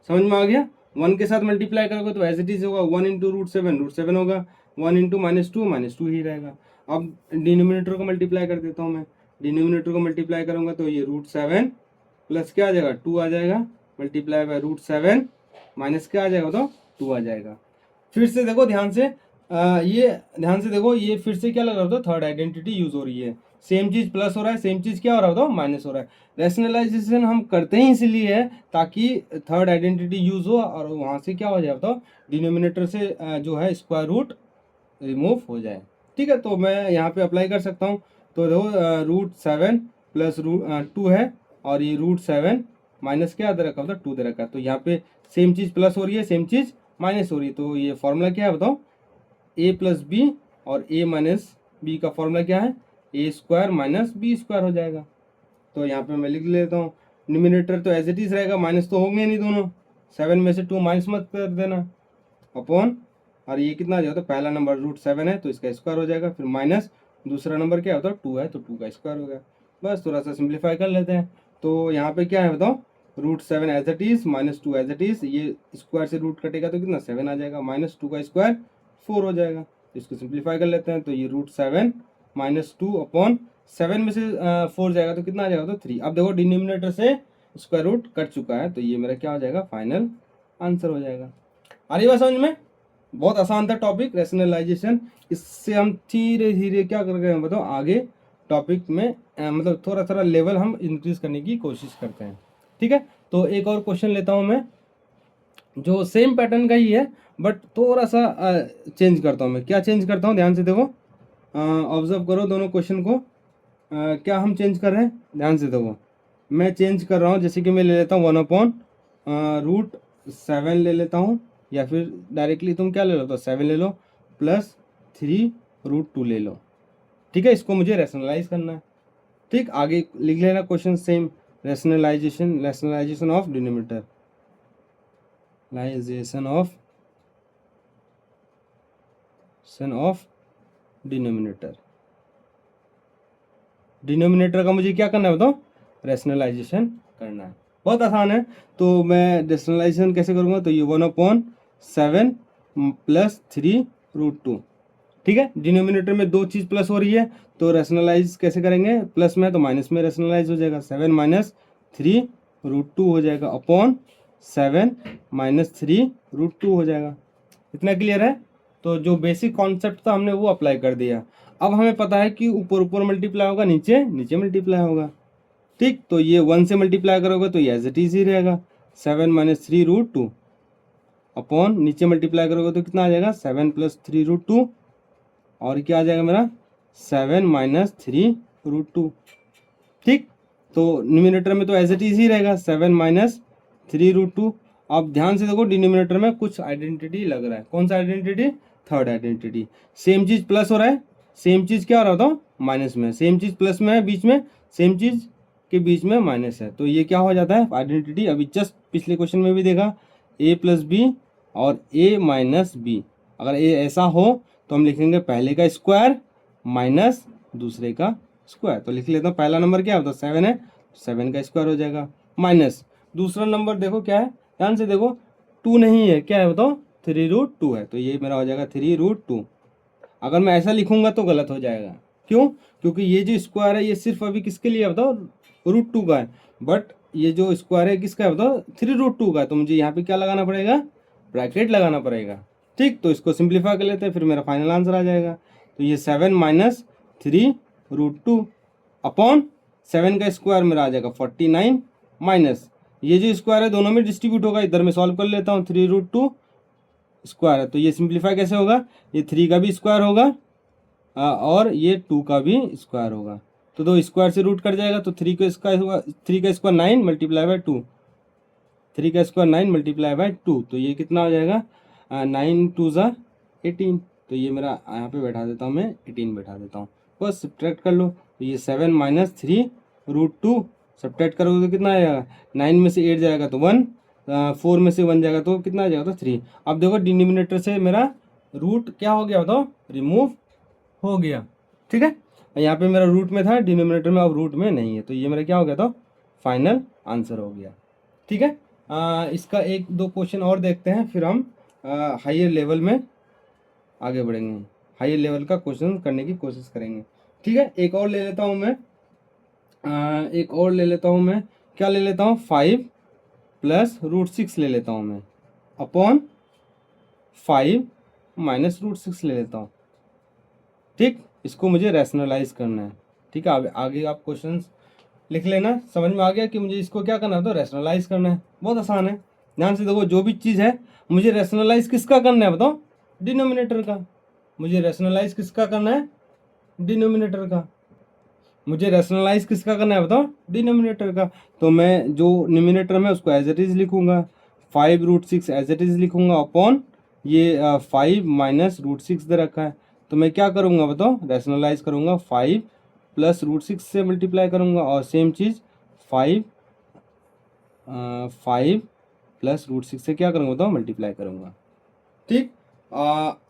समझ में आ गया। 1 के साथ मल्टीप्लाई करोगे तो एज इट इज होगा, 1 इंटू रूट 7 होगा, 1 इंटू -2 ही रहेगा। अब डिनोमिनेटर को मल्टीप्लाई कर देता हूँ मैं। डिनोमिनेटर को मल्टीप्लाई करूंगा तो ये रूट 7 प्लस क्या आ जाएगा, 2 आ जाएगा, मल्टीप्लाई बाय रूट 7 माइनस क्या आ जाएगा तो 2 आ जाएगा। फिर से देखो ध्यान से, ये ध्यान से देखो, ये फिर से क्या लग रहा होता, थर्ड आइडेंटिटी यूज हो रही है। सेम चीज प्लस हो रहा है, सेम चीज क्या हो रहा होता, माइनस हो रहा है। रैशनलाइजेशन हम करते ही इसलिए है ताकि थर्ड आइडेंटिटी यूज हो और वहां से क्या हो जाए बताओ, डिनोमिनेटर से जो है स्क्वायर रूट रिमूव हो जाए। ठीक है, तो मैं यहाँ पे अप्लाई कर सकता हूँ। तो देखो रूट 7 प्लस रूट 2 है, और ये रूट 7 माइनस क्या दे रखा होता, 2 दे रखा है। तो यहाँ पे सेम चीज़ प्लस हो रही है, सेम चीज़ माइनस हो रही है। तो ये फॉर्मूला क्या है बताओ, ए प्लस बी, और ए माइनस बी का फॉर्मूला क्या है, ए स्क्वायर माइनस बी स्क्वायर हो जाएगा। तो यहाँ पे मैं लिख लेता हूँ, न्यूमिनेटर तो एज इट इज रहेगा, माइनस तो होंगे नहीं दोनों, 7 में से 2 माइनस मत कर देना, अपॉन, और ये कितना आ जाएगा, तो पहला नंबर रूट 7 है तो इसका स्क्वायर हो जाएगा, फिर माइनस दूसरा नंबर क्या होता है 2 है तो 2 का स्क्वायर हो गया। बस थोड़ा सा सिंप्लीफाई कर लेते हैं। तो यहाँ पे क्या है बताओ, root 7 as it is minus 2 as it is, ये स्क्वायर से रूट कटेगा तो कितना 7 आ जाएगा, माइनस 2 का स्क्वायर 4 हो जाएगा। तो इसको सिंप्लीफाई कर लेते हैं। तो ये रूट 7 माइनस 2 अपॉन 7 में से 4 जाएगा तो कितना आ जाएगा, तो 3। अब देखो डिनोमिनेटर से स्क्वायर रूट कट चुका है, तो ये मेरा क्या हो जाएगा, फाइनल आंसर हो जाएगा। आ रही बात समझ में? बहुत आसान था टॉपिक रैशनलाइजेशन। इससे हम धीरे धीरे क्या कर रहे हैं बताओ, आगे टॉपिक में मतलब थोड़ा थोड़ा लेवल हम इंक्रीज करने की कोशिश करते हैं। ठीक है, तो एक और क्वेश्चन लेता हूँ मैं, जो सेम पैटर्न का ही है बट थोड़ा सा चेंज करता हूँ मैं। क्या चेंज करता हूँ, ध्यान से देखो, ऑब्जर्व करो दोनों क्वेश्चन को। क्या हम चेंज कर रहे हैं, ध्यान से देखो, मैं चेंज कर रहा हूँ। जैसे कि मैं ले लेता हूँ 1 अपॉन रूट 7 ले लेता हूँ, या फिर डायरेक्टली तुम क्या ले लो, तो 7 ले लो प्लस 3 रूट 2 ले लो। ठीक है, इसको मुझे रैशनलाइज करना है। ठीक, आगे लिख लेना question same, rationalisation of denominator, लाइजेशन ऑफ डिनोमिनेटर। डिनोमिनेटर का मुझे क्या करना है बताओ, रैशनलाइजेशन करना है। बहुत आसान है। तो मैं रैशनलाइजेशन कैसे करूँगा, तो ये 1/7 प्लस 3 रूट 2। ठीक है, डिनोमिनेटर में दो चीज़ प्लस हो रही है, तो रैशनलाइज कैसे करेंगे, प्लस में तो माइनस में रैशनलाइज हो जाएगा, 7 माइनस 3 रूट 2 हो जाएगा, अपॉन 7 माइनस 3 रूट 2 हो जाएगा। इतना क्लियर है? तो जो बेसिक कॉन्सेप्ट था हमने वो अप्लाई कर दिया। अब हमें पता है कि ऊपर ऊपर मल्टीप्लाई होगा, नीचे नीचे मल्टीप्लाई होगा। ठीक, तो ये 1 से मल्टीप्लाई करोगे तो ये एज इट इज ही रहेगा, 7 माइनस 3 रूट 2, अपॉन नीचे मल्टीप्लाई करोगे तो कितना आ जाएगा, 7 प्लस 3 रूट 2, और क्या आ जाएगा मेरा 7 माइनस 3 रूट 2। ठीक, तो न्यूमिनेटर में तो एज इट इज ही रहेगा, 7 माइनस 3 रूट 2। अब ध्यान से देखो, डिनोमिनेटर में कुछ आइडेंटिटी लग रहा है। कौन सा आइडेंटिटी, थर्ड आइडेंटिटी। सेम चीज प्लस हो रहा है, सेम चीज क्या हो रहा था, माइनस में। सेम चीज प्लस में है बीच में, सेम चीज के बीच में माइनस है, तो ये क्या हो जाता है आइडेंटिटी। अभी जस्ट पिछले क्वेश्चन में भी देखा, ए प्लस बी और ए माइनस बी। अगर ए ऐसा हो तो हम लिखेंगे पहले का स्क्वायर माइनस दूसरे का स्क्वायर। तो लिख लेता हूँ, पहला नंबर क्या होता है 7 है, 7 का स्क्वायर हो जाएगा, माइनस दूसरा नंबर देखो क्या है, ध्यान से देखो, 2 नहीं है, क्या है बताओ, 3 रूट 2 है, तो ये मेरा हो जाएगा 3 रूट 2। अगर मैं ऐसा लिखूंगा तो गलत हो जाएगा, क्यों, क्योंकि ये जो स्क्वायर है ये सिर्फ अभी किसके लिए है बताओ, रूट 2 का है, बट ये जो स्क्वायर है किसका है बताओ, 3 रूट 2 का है। तो मुझे यहाँ पे क्या लगाना पड़ेगा, ब्रैकेट लगाना पड़ेगा। ठीक, तो इसको सिंप्लीफाई कर लेते हैं, फिर मेरा फाइनल आंसर आ जाएगा। तो ये 7 माइनस 3 रूट 2 अपॉन 7 का स्क्वायर मेरा आ जाएगा 49, माइनस ये जो स्क्वायर है दोनों में डिस्ट्रीब्यूट होगा, इधर में सॉल्व कर लेता हूँ, 3 रूट 2 स्क्वायर है, तो ये सिंप्लीफाई कैसे होगा, ये 3 का भी स्क्वायर होगा और ये 2 का भी स्क्वायर होगा। तो दो स्क्वायर से रूट कट जाएगा, तो 3 का स्क्वायर होगा, 3 का स्क्वायर 9 मल्टीप्लाई बाय 2, 3 का स्क्वायर 9 मल्टीप्लाई बाय 2, तो ये कितना हो जाएगा 9 2 ज़ा 18। तो ये मेरा यहाँ पे बैठा देता हूँ, मैं 18 बैठा देता हूँ, बस सब्ट्रैक्ट कर लो। तो ये 7 माइनस 3 रूट 2 सब्ट्रैक्ट करोगे तो कितना आएगा, 9 में से 8 जाएगा तो 1, 4 में से 1 जाएगा तो कितना आ जाएगा, तो 3। अब देखो डिनोमिनेटर से मेरा रूट क्या हो गया बताओ, रिमूव हो गया। ठीक है, यहाँ पे मेरा रूट में था, डिनोमिनेटर में अब रूट में नहीं है, तो ये मेरा क्या हो गया, तो फाइनल आंसर हो गया। ठीक है, इसका एक दो क्वेश्चन और देखते हैं, फिर हम हायर लेवल में आगे बढ़ेंगे, हायर लेवल का क्वेश्चन करने की कोशिश करेंगे। ठीक है, एक और ले लेता हूँ मैं, एक और ले लेता हूँ मैं, क्या ले लेता हूँ, 5 प्लस रूट 6 ले लेता हूँ मैं, अपॉन 5 -√6 ले लेता हूँ। ठीक, इसको मुझे रैशनलाइज करना है। ठीक है, अब आगे आप क्वेश्चंस लिख लेना। समझ में आ गया कि मुझे इसको क्या करना है, तो रैशनलाइज करना है। बहुत आसान है, ध्यान से देखो। जो भी चीज़ है मुझे रैशनलाइज किसका करना है बताओ, डिनोमिनेटर का। मुझे रैशनलाइज किसका करना है, डिनोमिनेटर का। मुझे रैशनलाइज किसका करना है बताओ, डिनोमिनेटर का। तो मैं जो न्यूमिनेटर में उसको एज इट इज लिखूंगा, 5√6 एज इट इज लिखूंगा अपॉन ये 5 -√6 दे रखा है। तो मैं क्या करूंगा बताओ, रैशनलाइज करूंगा, 5 + √6 से मल्टीप्लाई करूंगा, और सेम चीज़ 5 + √6 से क्या करूंगा बताओ, मल्टीप्लाई करूंगा। ठीक,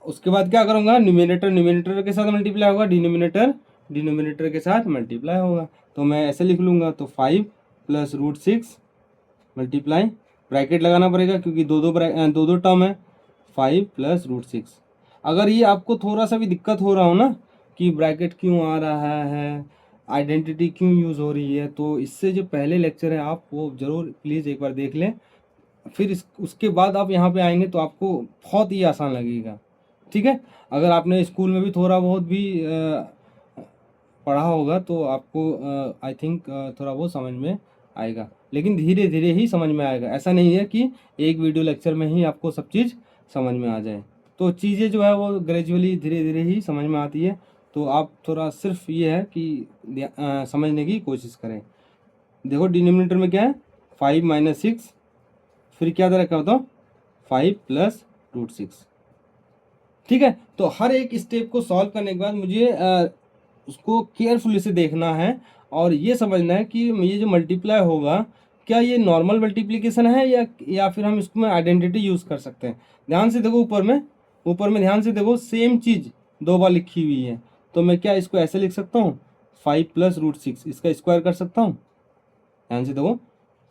उसके बाद क्या करूंगा, न्यूमिनेटर न्यूमिनेटर के साथ मल्टीप्लाई होगा, डिनोमिनेटर डिनोमिनेटर के साथ मल्टीप्लाई होगा। तो मैं ऐसे लिख लूंगा, तो 5 + √6 मल्टीप्लाई, ब्रैकेट लगाना पड़ेगा क्योंकि दो दो टर्म है, 5 + √6। अगर ये आपको थोड़ा सा भी दिक्कत हो रहा हो ना कि ब्रैकेट क्यों आ रहा है, आइडेंटिटी क्यों यूज़ हो रही है, तो इससे जो पहले लेक्चर है आप वो ज़रूर प्लीज़ एक बार देख लें। फिर उसके बाद आप यहाँ पे आएंगे तो आपको बहुत ही आसान लगेगा। ठीक है, अगर आपने स्कूल में भी थोड़ा बहुत भी पढ़ा होगा तो आपको आई थिंक थोड़ा बहुत समझ में आएगा, लेकिन धीरे धीरे ही समझ में आएगा। ऐसा नहीं है कि एक वीडियो लेक्चर में ही आपको सब चीज़ समझ में आ जाए। तो चीज़ें जो है वो ग्रेजुअली धीरे धीरे ही समझ में आती है। तो आप थोड़ा सिर्फ ये है कि समझने की कोशिश करें। देखो डिनोमिनेटर में क्या है, 5 - 6, फिर क्या दे रखा है बताओ, 5 + √6। ठीक है, तो हर एक स्टेप को सॉल्व करने के बाद मुझे उसको केयरफुली से देखना है और ये समझना है कि ये जो मल्टीप्लाई होगा क्या ये नॉर्मल मल्टीप्लिकेशन है या फिर हम इसको में आइडेंटिटी यूज़ कर सकते हैं। ध्यान से देखो, ऊपर में ध्यान से देखो, सेम चीज़ दो बार लिखी हुई है। तो मैं क्या इसको ऐसे लिख सकता हूँ, 5 + √6, इसका स्क्वायर कर सकता हूँ। ध्यान से देखो,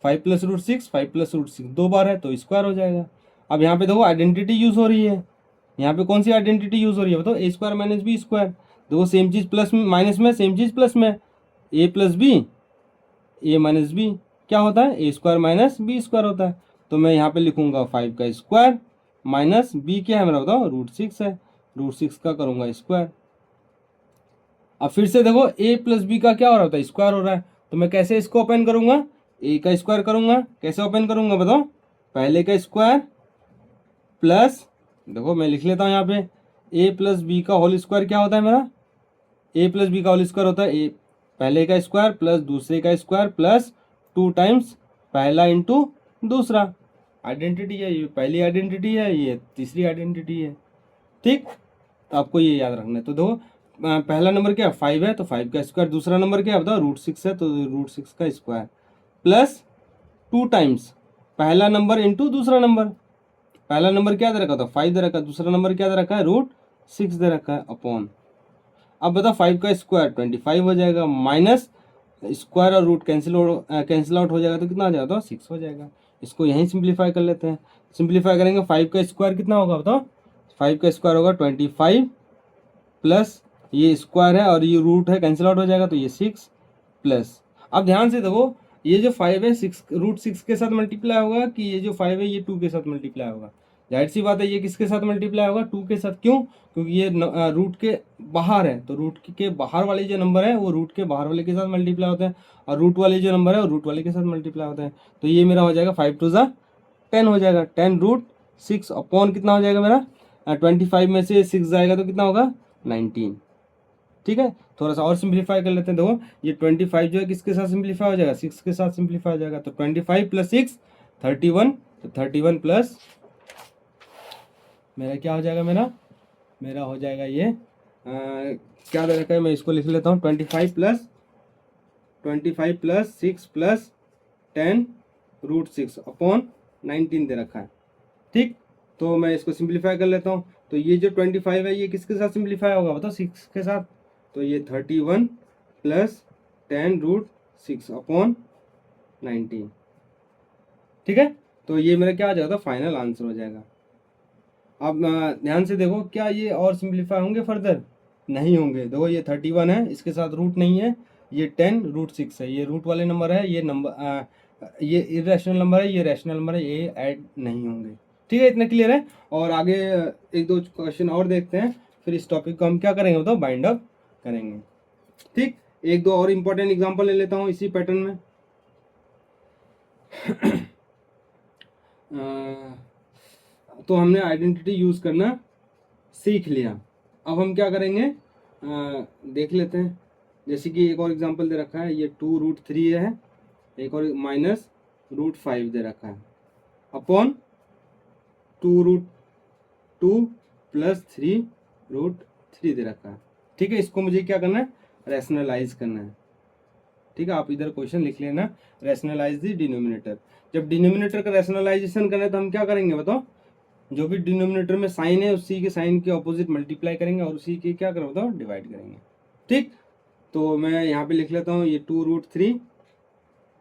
5 + √6, 5 + √6 दो बार है तो स्क्वायर हो जाएगा। अब यहाँ पे देखो आइडेंटिटी यूज़ हो रही है। यहाँ पे कौन सी आइडेंटिटी यूज़ हो रही है बताओ, a² - b²। देखो सेम चीज़ प्लस माइनस में, सेम चीज़ प्लस में, a + b, a - b क्या होता है, a² - b² होता है। तो मैं यहाँ पे लिखूंगा 5 का स्क्वायर माइनस b क्या है मेरा बताओ, √6 है, √6 का करूँगा स्क्वायर। अब फिर से देखो a + b का क्या हो रहा है, स्क्वायर हो रहा है। तो मैं कैसे इसको ओपन करूँगा, a का स्क्वायर करूँगा। कैसे ओपन करूँगा बताओ, पहले का स्क्वायर प्लस, देखो मैं लिख लेता हूँ यहाँ पे, a + b का होल स्क्वायर क्या होता है मेरा, a + b का होल स्क्वायर होता है ए पहले का स्क्वायर प्लस दूसरे का स्क्वायर प्लस 2 टाइम्स पहला इंटू दूसरा। आइडेंटिटी है ये, पहली आइडेंटिटी है, ये तीसरी आइडेंटिटी है। ठीक, तो आपको ये याद रखना है। तो देखो पहला नंबर क्या है, 5 है तो 5 का स्क्वायर, दूसरा नंबर क्या है बताओ, √6 है तो √6 का स्क्वायर प्लस 2 टाइम्स पहला नंबर इंटू दूसरा नंबर। पहला नंबर क्या दे रखा था, 5 दे रखा है, दूसरा नंबर क्या दे रखा है, √6 दे रखा है, अपॉन। अब बताओ 5 का स्क्वायर 25 हो जाएगा, माइनस स्क्वायर और रूट कैंसिल आउट हो जाएगा तो कितना आ जाएगा, 6 हो जाएगा। इसको यहीं सिंप्लीफाई कर लेते हैं। सिंप्लीफाई करेंगे, 5 का स्क्वायर कितना होगा बताओ, 5 का स्क्वायर होगा 25 प्लस ये स्क्वायर है और ये रूट है, कैंसिल आउट हो जाएगा तो ये 6 प्लस। अब ध्यान से देखो, ये जो 5 है √6 के साथ मल्टीप्लाई होगा कि ये जो 5 है ये 2 के साथ मल्टीप्लाई होगा। जाहिर सी बात है ये किसके साथ मल्टीप्लाई होगा, 2 के साथ। क्यों, क्योंकि ये रूट के बाहर है, तो रूट के बाहर वाले जो नंबर है वो रूट के बाहर वाले के साथ मल्टीप्लाई होते हैं, और रूट वाले जो नंबर है वो रूट वाले के साथ मल्टीप्लाई होते हैं। तो ये मेरा हो जाएगा 5 × 2 = 10 हो जाएगा, 10√6 अपॉन कितना हो जाएगा मेरा, 25 में से 6 जाएगा तो कितना होगा, 19। ठीक है, थोड़ा सा और सिंप्लीफाई कर लेते हैं। देखो ये 25 जो है किसके साथ सिंप्लीफाई हो जाएगा, 6 के साथ सिंप्लीफाई हो जाएगा। तो 25 + 6 31, तो 31 प्लस मेरा क्या हो जाएगा, मेरा हो जाएगा ये क्या दे रखा है, मैं इसको लिख लेता हूँ, 25 + 6 + 10 √6 अपॉन 19 दे रखा है। ठीक, तो मैं इसको सिंप्लीफाई कर लेता हूँ। तो ये जो 25 है ये किसके साथ सिंप्लीफाई होगा बताओ, 6 के साथ। तो ये 31 + 10 √6 अपॉन 19। ठीक है, तो ये मेरा क्या आ जाएगा, फाइनल आंसर हो जाएगा। अब ध्यान से देखो, क्या ये और सिंप्लीफाई होंगे फर्दर, नहीं होंगे। देखो ये 31 है, इसके साथ रूट नहीं है, ये 10 √6 है, ये रूट वाले नंबर है, ये नंबर ये इरेशनल नंबर है, ये रैशनल नंबर है, ये ऐड नहीं होंगे। ठीक है, इतना क्लियर है। और आगे एक दो क्वेश्चन और देखते हैं, फिर इस टॉपिक को हम क्या करेंगे बताओ, बाइंड अप करेंगे। ठीक, एक दो और इम्पोर्टेंट एग्जांपल ले लेता हूँ इसी पैटर्न में। तो हमने आइडेंटिटी यूज करना सीख लिया। अब हम क्या करेंगे, देख लेते हैं। जैसे कि एक और एग्जांपल दे रखा है, ये 2√3 है, एक और -√5 दे रखा है, अपॉन 2√2 + 3√3 दे रखा है। ठीक है, इसको मुझे क्या करना है, रैशनलाइज करना है। ठीक है, आप इधर क्वेश्चन लिख लेना, रैशनलाइज द डिनोमिनेटर। जब डिनोमिनेटर का रैशनलाइजेशन करना है तो हम क्या करेंगे बताओ, जो भी डिनोमिनेटर में साइन है उसी के साइन के ऑपोजिट मल्टीप्लाई करेंगे और उसी के क्या करें बताओ, डिवाइड करेंगे। ठीक, तो मैं यहाँ पे लिख लेता हूँ, ये 2√3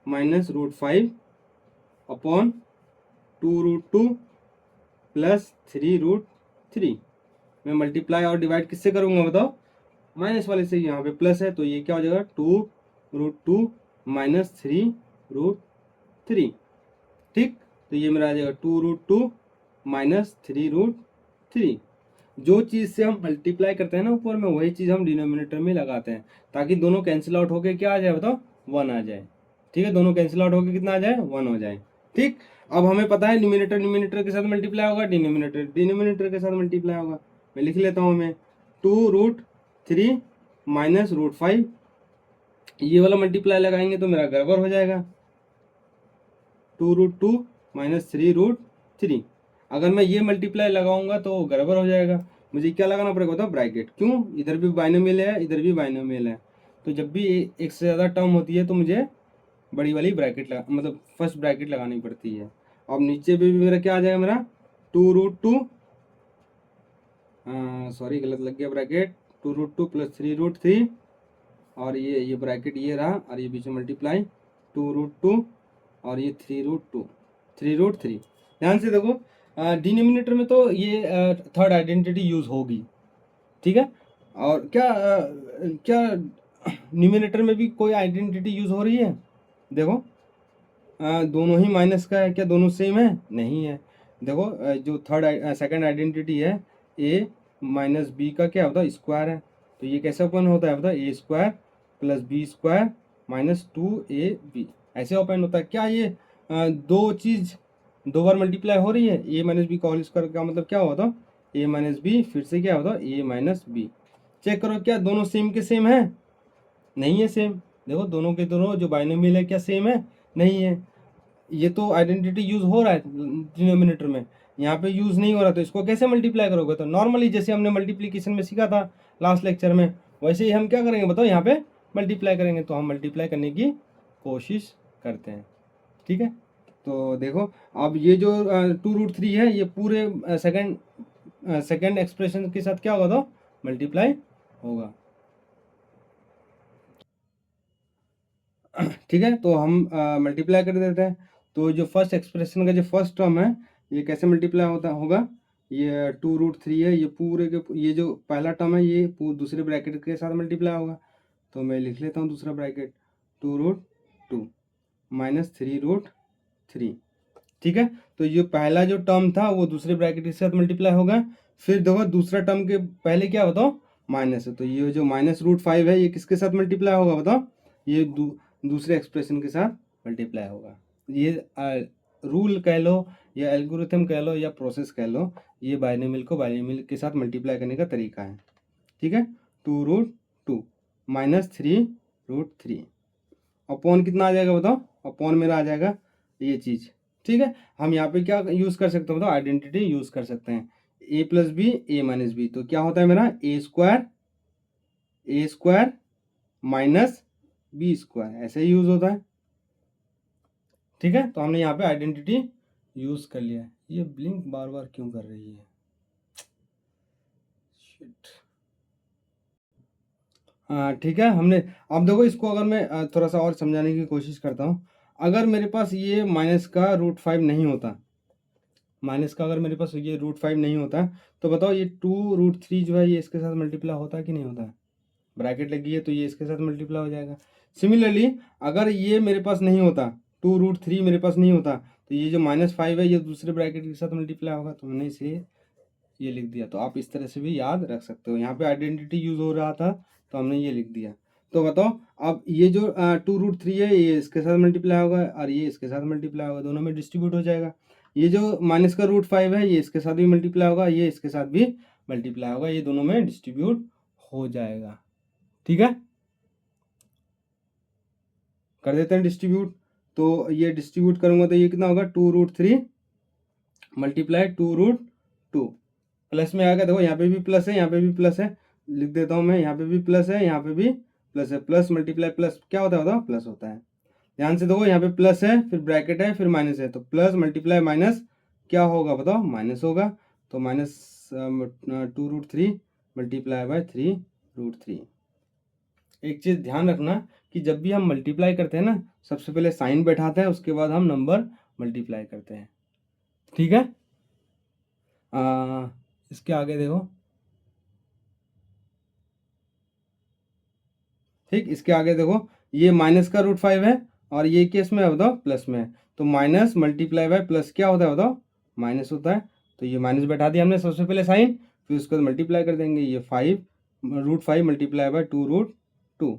-√5 अपॉन 2√2 + 3√3। मैं मल्टीप्लाई और डिवाइड किससे करूँगा बताओ, माइनस वाले से। यहाँ पे प्लस है तो ये क्या हो जाएगा, 2√2 - 3√3। ठीक, तो ये मेरा आ जाएगा 2√2 - 3√3। जो चीज़ से हम मल्टीप्लाई करते हैं ना ऊपर में, वही चीज़ हम डिनोमिनेटर में लगाते हैं, ताकि दोनों कैंसिल आउट होके क्या आ जाए बताओ, 1 आ जाए। ठीक है, दोनों कैंसिल आउट होके कितना आ जाए, 1 हो जाए। ठीक, अब हमें पता है न्यूमिनेटर न्यूमिनेटर के साथ मल्टीप्लाई होगा, डिनोमिनेटर डिनोमिनेटर के साथ मल्टीप्लाई होगा। मैं लिख लेता हूँ, मैं 2√3 -√5, ये वाला मल्टीप्लाई लगाएंगे तो मेरा गड़बड़ हो जाएगा, 2√2 - 3√3। अगर मैं ये मल्टीप्लाई लगाऊंगा तो गड़बड़ हो जाएगा, मुझे क्या लगाना पड़ेगा बताओ, ब्रैकेट। क्यों, इधर भी बाइनोमियल है, इधर भी बाइनोमियल है, तो जब भी एक से ज़्यादा टर्म होती है तो मुझे बड़ी वाली ब्रैकेट मतलब फर्स्ट ब्रैकेट लगानी पड़ती है। अब नीचे पे भी मेरा क्या आ जाएगा, मेरा 2√2, सॉरी गलत लग गया ब्रैकेट, 2√2 + 3√3, और ये ब्रैकेट ये रहा, और ये बीच में मल्टीप्लाई 2√2 और ये 3√3। ध्यान से देखो, डिनोमिनेटर में तो ये थर्ड आइडेंटिटी यूज होगी। ठीक है, और क्या न्यूमिनेटर में भी कोई आइडेंटिटी यूज हो रही है? देखो, दोनों ही माइनस का है, क्या दोनों सेम है? नहीं है। देखो, जो सेकंड आइडेंटिटी है, a - b का क्या होता है, स्क्वायर है, तो ये कैसे ओपन होता है बताओ, a² + b² - 2ab, ऐसे ओपन होता है। क्या ये दो चीज दो बार मल्टीप्लाई हो रही है? a - b का होल स्क्वायर का मतलब क्या होता है, a - b, फिर से क्या होता है, a - b। चेक करो, क्या दोनों सेम के सेम है? नहीं है सेम। देखो, दोनों के दोनों जो बाइनोमियल है, क्या सेम है? नहीं है। ये तो आइडेंटिटी यूज हो रहा है डिनोमिनेटर में, यहाँ पे यूज नहीं हो रहा, तो इसको कैसे मल्टीप्लाई करोगे? तो नॉर्मली जैसे हमने मल्टीप्लीकेशन में सीखा था लास्ट लेक्चर में, वैसे ही हम क्या करेंगे बताओ, यहाँ पे मल्टीप्लाई करेंगे। तो हम मल्टीप्लाई करने की कोशिश करते हैं। ठीक है, तो देखो, अब ये जो 2√3 है, ये पूरे सेकेंड एक्सप्रेशन के साथ क्या होगा, तो मल्टीप्लाई होगा। ठीक है, तो हम मल्टीप्लाई कर देते हैं। तो जो फर्स्ट एक्सप्रेशन का जो फर्स्ट टर्म है, ये कैसे मल्टीप्लाई होगा, ये 2√3 है, ये पूरे के ये जो पहला टर्म है, ये दूसरे ब्रैकेट के साथ मल्टीप्लाई होगा। तो मैं लिख लेता हूँ दूसरा ब्रैकेट, 2√2 - 3√3। ठीक है, तो ये पहला जो टर्म था वो दूसरे ब्रैकेट के साथ मल्टीप्लाई होगा। फिर देखो, दूसरा टर्म के पहले क्या बताओ, माइनस है, तो ये जो -√5 है, ये किसके साथ मल्टीप्लाई होगा बताओ, ये दूसरे एक्सप्रेशन के साथ मल्टीप्लाई होगा। ये रूल कह लो, या एल्गोरिथम कह लो, या प्रोसेस कह लो, ये बाइनोमियल को बाइनोमियल के साथ मल्टीप्लाई करने का तरीका है। ठीक है, 2√2 - 3√3 अपॉन कितना आ जाएगा बताओ, अपॉन मेरा आ जाएगा ये चीज़। ठीक है, हम यहाँ पे क्या यूज़ कर सकते हैं बताओ, आइडेंटिटी यूज़ कर सकते हैं, a + b a - b, तो क्या होता है मेरा, a² - b², ऐसे ही यूज़ होता है। ठीक है, तो हमने यहाँ पे आइडेंटिटी यूज़ कर लिया है। ये ब्लिंक बार बार क्यों कर रही है, शिट। हाँ, ठीक है, हमने, अब देखो इसको अगर मैं थोड़ा सा और समझाने की कोशिश करता हूँ। अगर मेरे पास ये माइनस का √5 नहीं होता, माइनस का अगर मेरे पास ये √5 नहीं होता, तो बताओ ये 2√3 जो है, ये इसके साथ मल्टीप्लाई होता है कि नहीं होता है? ब्रैकेट लगी है तो ये इसके साथ मल्टीप्लाई हो जाएगा। सिमिलरली, अगर ये मेरे पास नहीं होता, 2√3 मेरे पास नहीं होता, तो ये जो -5 है ये दूसरे ब्रैकेट के साथ मल्टीप्लाई होगा, तो मैंने इसलिए ये लिख दिया। तो आप इस तरह से भी याद रख सकते हो। यहाँ पे आइडेंटिटी यूज हो रहा था तो हमने ये लिख दिया। तो बताओ अब ये जो 2√3 है ये इसके साथ मल्टीप्लाई होगा और ये इसके साथ मल्टीप्लाई होगा, दोनों में डिस्ट्रीब्यूट हो जाएगा। ये जो माइनस का √5 है ये इसके साथ भी मल्टीप्लाई होगा, ये इसके साथ भी मल्टीप्लाई होगा, ये दोनों में डिस्ट्रीब्यूट हो जाएगा। ठीक है, कर देते हैं डिस्ट्रीब्यूट। तो ये डिस्ट्रीब्यूट करूंगा तो ये कितना होगा 2√3 मल्टीप्लाई 2√2 प्लस में आएगा। देखो यहाँ पे भी प्लस है, यहाँ पे भी प्लस है, लिख देता हूँ मैं, यहाँ पे भी प्लस है, यहाँ पे भी प्लस है। प्लस मल्टीप्लाई प्लस क्या होता है, बताओ प्लस होता है। ध्यान से देखो यहाँ पे प्लस है, फिर ब्रैकेट है, फिर माइनस है, तो प्लस मल्टीप्लाई माइनस क्या होगा बताओ, माइनस होगा। तो -2√3 मल्टीप्लाई बाय 3√3। एक चीज़ ध्यान रखना कि जब भी हम मल्टीप्लाई करते हैं ना, सबसे पहले साइन बैठाते हैं, उसके बाद हम नंबर मल्टीप्लाई करते हैं। ठीक है, इसके आगे देखो, ठीक, इसके आगे देखो, ये माइनस का √5 है और ये केस में है बताओ प्लस में है, तो माइनस मल्टीप्लाई बाय प्लस क्या होता है बताओ, माइनस होता है। तो ये माइनस बैठा दिया हमने सबसे पहले साइन, फिर उसके बाद मल्टीप्लाई कर देंगे, ये √5 मल्टीप्लाई बाय 2√2।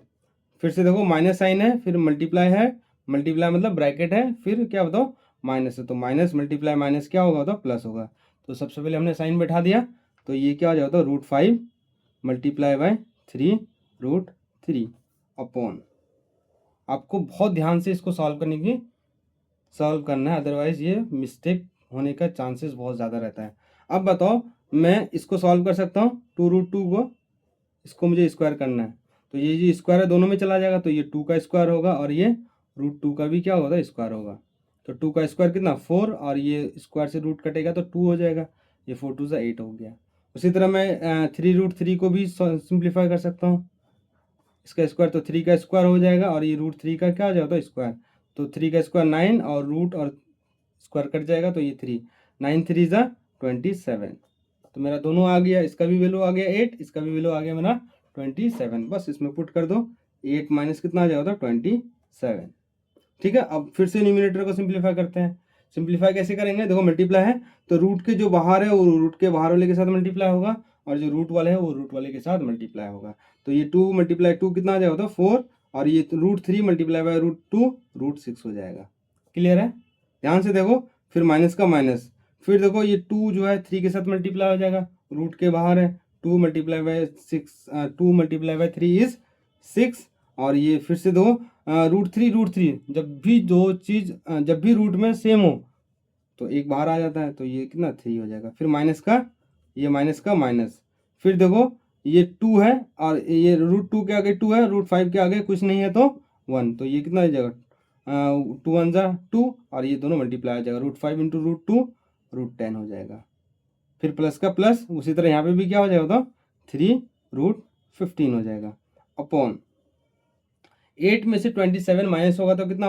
फिर से देखो माइनस साइन है, फिर मल्टीप्लाई है, मल्टीप्लाई मतलब ब्रैकेट है, फिर क्या बताओ माइनस है, तो माइनस मल्टीप्लाई माइनस क्या होगा बताओ, प्लस होगा। तो सबसे पहले हमने साइन बैठा दिया, तो ये क्या हो जाता है √5 मल्टीप्लाई बाय 3√3 अपॉन। आपको बहुत ध्यान से इसको सॉल्व करना है, अदरवाइज ये मिस्टेक होने का चांसेस बहुत ज़्यादा रहता है। अब बताओ मैं इसको सॉल्व कर सकता हूँ 2√2 को, इसको मुझे स्क्वायर करना है, तो ये जो स्क्वायर है दोनों में चला जाएगा, तो ये 2 का स्क्वायर होगा और ये √2 का भी क्या होगा स्क्वायर होगा। तो 2 का स्क्वायर कितना 4, और ये स्क्वायर से रूट कटेगा तो 2 हो जाएगा, ये 4 2 8 हो गया। उसी तरह मैं 3√3 को भी सिंप्लीफाई कर सकता हूँ, इसका स्क्वायर तो 3 का स्क्वायर हो जाएगा और ये √3 का क्या हो जाएगा स्क्वायर, तो 3 का स्क्वायर 9 और रूट और स्क्वायर कट जाएगा, तो ये 3 9 3 ज़ा 27। तो मेरा दोनों आ गया, इसका भी वैल्यू आ गया 8, इसका भी वैल्यू आ गया मेरा 27। बस इसमें पुट कर दो, 8 माइनस कितना आ जाएगा 27। ठीक है, अब फिर से न्यूमरेटर को सिंप्लीफाई करते हैं। सिंप्लीफाई कैसे करेंगे, देखो मल्टीप्लाई है तो रूट के जो बाहर है वो रूट के बाहर वाले के साथ मल्टीप्लाई होगा, और जो रूट वाले है वो रूट वाले के साथ मल्टीप्लाई होगा। तो ये 2 मल्टीप्लाई 2 कितना आ जाएगा 4, और ये √3 मल्टीप्लाई बाय √2 √6 हो जाएगा। क्लियर है, ध्यान से देखो, फिर माइनस का माइनस, फिर देखो ये 2 जो है 3 के साथ मल्टीप्लाई हो जाएगा, रूट के बाहर है, 2 multiply by 2 multiply by 3 is 6, और ये फिर से दो √3 जब भी दो चीज़ जब भी रूट में सेम हो तो एक बाहर आ जाता है, तो ये कितना 3 हो जाएगा। फिर माइनस का ये माइनस का माइनस, फिर देखो ये 2 है और ये √2 के आगे 2 है, √5 के आगे कुछ नहीं है तो 1, तो ये कितना हो जाएगा 2 1 ज़ा 2, और ये दोनों मल्टीप्लाई हो जाएगा, √5 इंटू √2 √10 हो जाएगा। फिर प्लस का प्लस, उसी तरह यहाँ पे भी क्या हो जाएगा तो 3√15 हो जाएगा अपॉन 8 में से 27 माइनस होगा तो कितना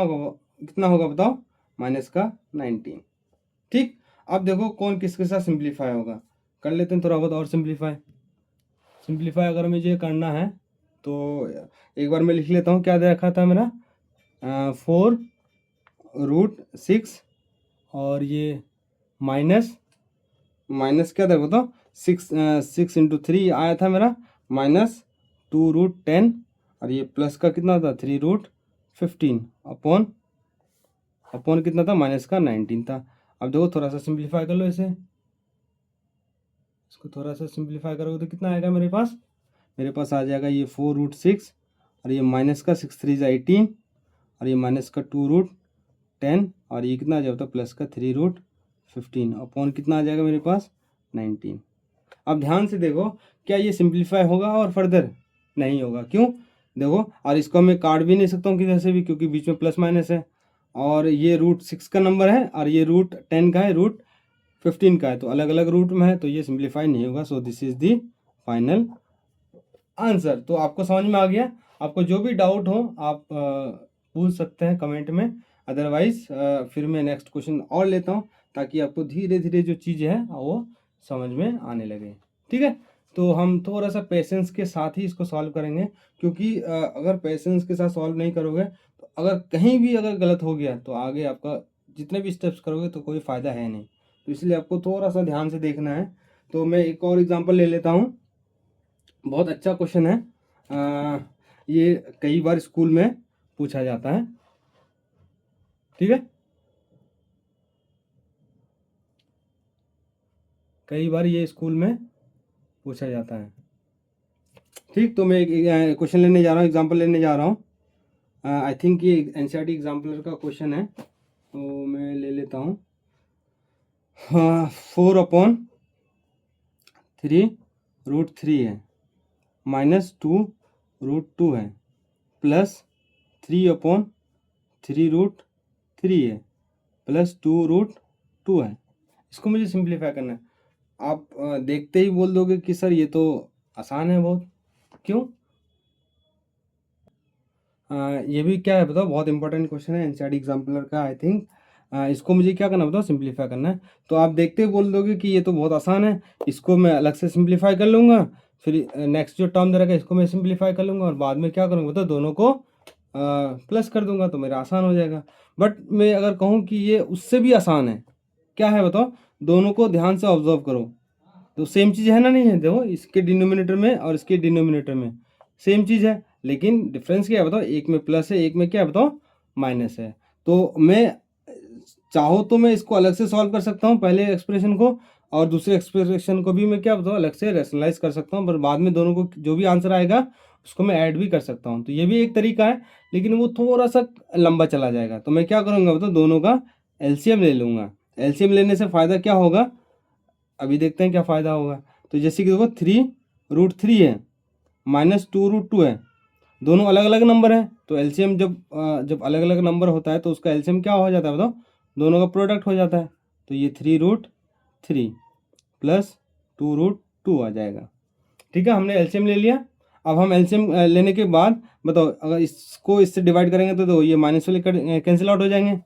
होगा बताओ, माइनस का 19। ठीक, अब देखो कौन किसके साथ सिंप्लीफाई होगा, कर लेते हैं थोड़ा बहुत और सिंप्लीफाई अगर मुझे करना है तो एक बार मैं लिख लेता हूँ, क्या दे रखा था मेरा 4√6, और ये माइनस क्या था बताओ 6 इंटू 3 आया था मेरा -2√10, और ये प्लस का कितना था 3√15 अपॉन कितना था माइनस का 19 था। अब देखो थोड़ा सा सिंप्लीफाई कर लो इसे, इसको थोड़ा सा सिंप्लीफाई करोगे तो कितना आएगा मेरे पास आ जाएगा ये 4√6, और ये माइनस का 6 3 18, और ये माइनस का 2√10, और ये कितना आ जाएगा प्लस का 3√15 अपॉन कितना आ जाएगा मेरे पास 19। अब ध्यान से देखो, क्या ये सिंप्लीफाई होगा और फर्दर नहीं होगा, क्यों देखो, और इसको मैं काट भी नहीं सकता हूँ किधर से भी, क्योंकि बीच में प्लस माइनस है, और ये √6 का नंबर है और ये √10 का है, √15 का है, तो अलग अलग रूट में है, तो ये सिंप्लीफाई नहीं होगा। So this is the final answer. तो आपको समझ में आ गया, आपको जो भी डाउट हो आप पूछ सकते हैं कमेंट में, अदरवाइज फिर मैं नेक्स्ट क्वेश्चन और लेता हूँ, ताकि आपको धीरे धीरे जो चीज़ है वो समझ में आने लगे। ठीक है, तो हम थोड़ा सा पेशेंस के साथ ही इसको सॉल्व करेंगे, क्योंकि अगर पेशेंस के साथ सॉल्व नहीं करोगे तो अगर कहीं भी अगर गलत हो गया तो आगे आपका जितने भी स्टेप्स करोगे तो कोई फ़ायदा है नहीं, तो इसलिए आपको थोड़ा सा ध्यान से देखना है। तो मैं एक और एग्जांपल ले लेता हूँ, बहुत अच्छा क्वेश्चन है। ये कई बार स्कूल में पूछा जाता है, ठीक है, कई बार ये स्कूल में पूछा जाता है। ठीक, तो मैं एक क्वेश्चन लेने जा रहा हूँ, एग्जांपल लेने जा रहा हूँ। आई थिंक ये एनसीईआरटी एग्जाम्पलर का क्वेश्चन है, तो मैं ले लेता हूँ। 4/3 है, -2√2 है, +3/3√3 है, +2√2 है। इसको मुझे सिंप्लीफाई करना है। आप देखते ही बोल दोगे कि सर ये तो आसान है बहुत, क्यों? ये भी क्या है बताओ, बहुत इंपॉर्टेंट क्वेश्चन है एनसीईआरटी एग्जाम्पलर का, आई थिंक। इसको मुझे क्या करना बताओ, सिंप्लीफाई करना है। तो आप देखते ही बोल दोगे कि ये तो बहुत आसान है, इसको मैं अलग से सिंप्लीफाई कर लूँगा, फिर नेक्स्ट जो टर्म दे रखा है इसको मैं सिंप्लीफाई कर लूँगा, और बाद में क्या करूँगा बताओ, दोनों को प्लस कर दूंगा, तो मेरा आसान हो जाएगा। बट मैं अगर कहूँ कि ये उससे भी आसान है, क्या है बताओ, दोनों को ध्यान से ऑब्जर्व करो, तो सेम चीज़ है ना, नहीं है? देखो, इसके डिनोमिनेटर में और इसके डिनोमिनेटर में सेम चीज़ है, लेकिन डिफरेंस क्या है बताओ, एक में प्लस है, एक में क्या है बताओ, माइनस है। तो मैं चाहो तो मैं इसको अलग से सॉल्व कर सकता हूँ, पहले एक्सप्रेशन को, और दूसरे एक्सप्रेशन को भी मैं क्या बताऊँ, अलग से रैशनलाइज कर सकता हूँ, पर बाद में दोनों को जो भी आंसर आएगा उसको मैं ऐड भी कर सकता हूँ। तो ये भी एक तरीका है, लेकिन वो थोड़ा सा लंबा चला जाएगा। तो मैं क्या करूँगा बताओ, दोनों का एलसीएम ले लूँगा। एलसीएम लेने से फ़ायदा क्या होगा, अभी देखते हैं क्या फ़ायदा होगा। तो जैसे कि देखो 3√3 है, -2√2 है, दोनों अलग अलग नंबर हैं, तो एलसीएम जब अलग अलग नंबर होता है तो उसका एलसीएम क्या हो जाता है बताओ, दोनों का प्रोडक्ट हो जाता है। तो ये 3√3 प्लस 2√2 आ जाएगा। ठीक है, हमने एलसीएम ले लिया। अब हम एलसीएम लेने के बाद बताओ, अगर इसको इससे डिवाइड करेंगे तो दो ये माइनस वाले कैंसिल आउट हो जाएंगे।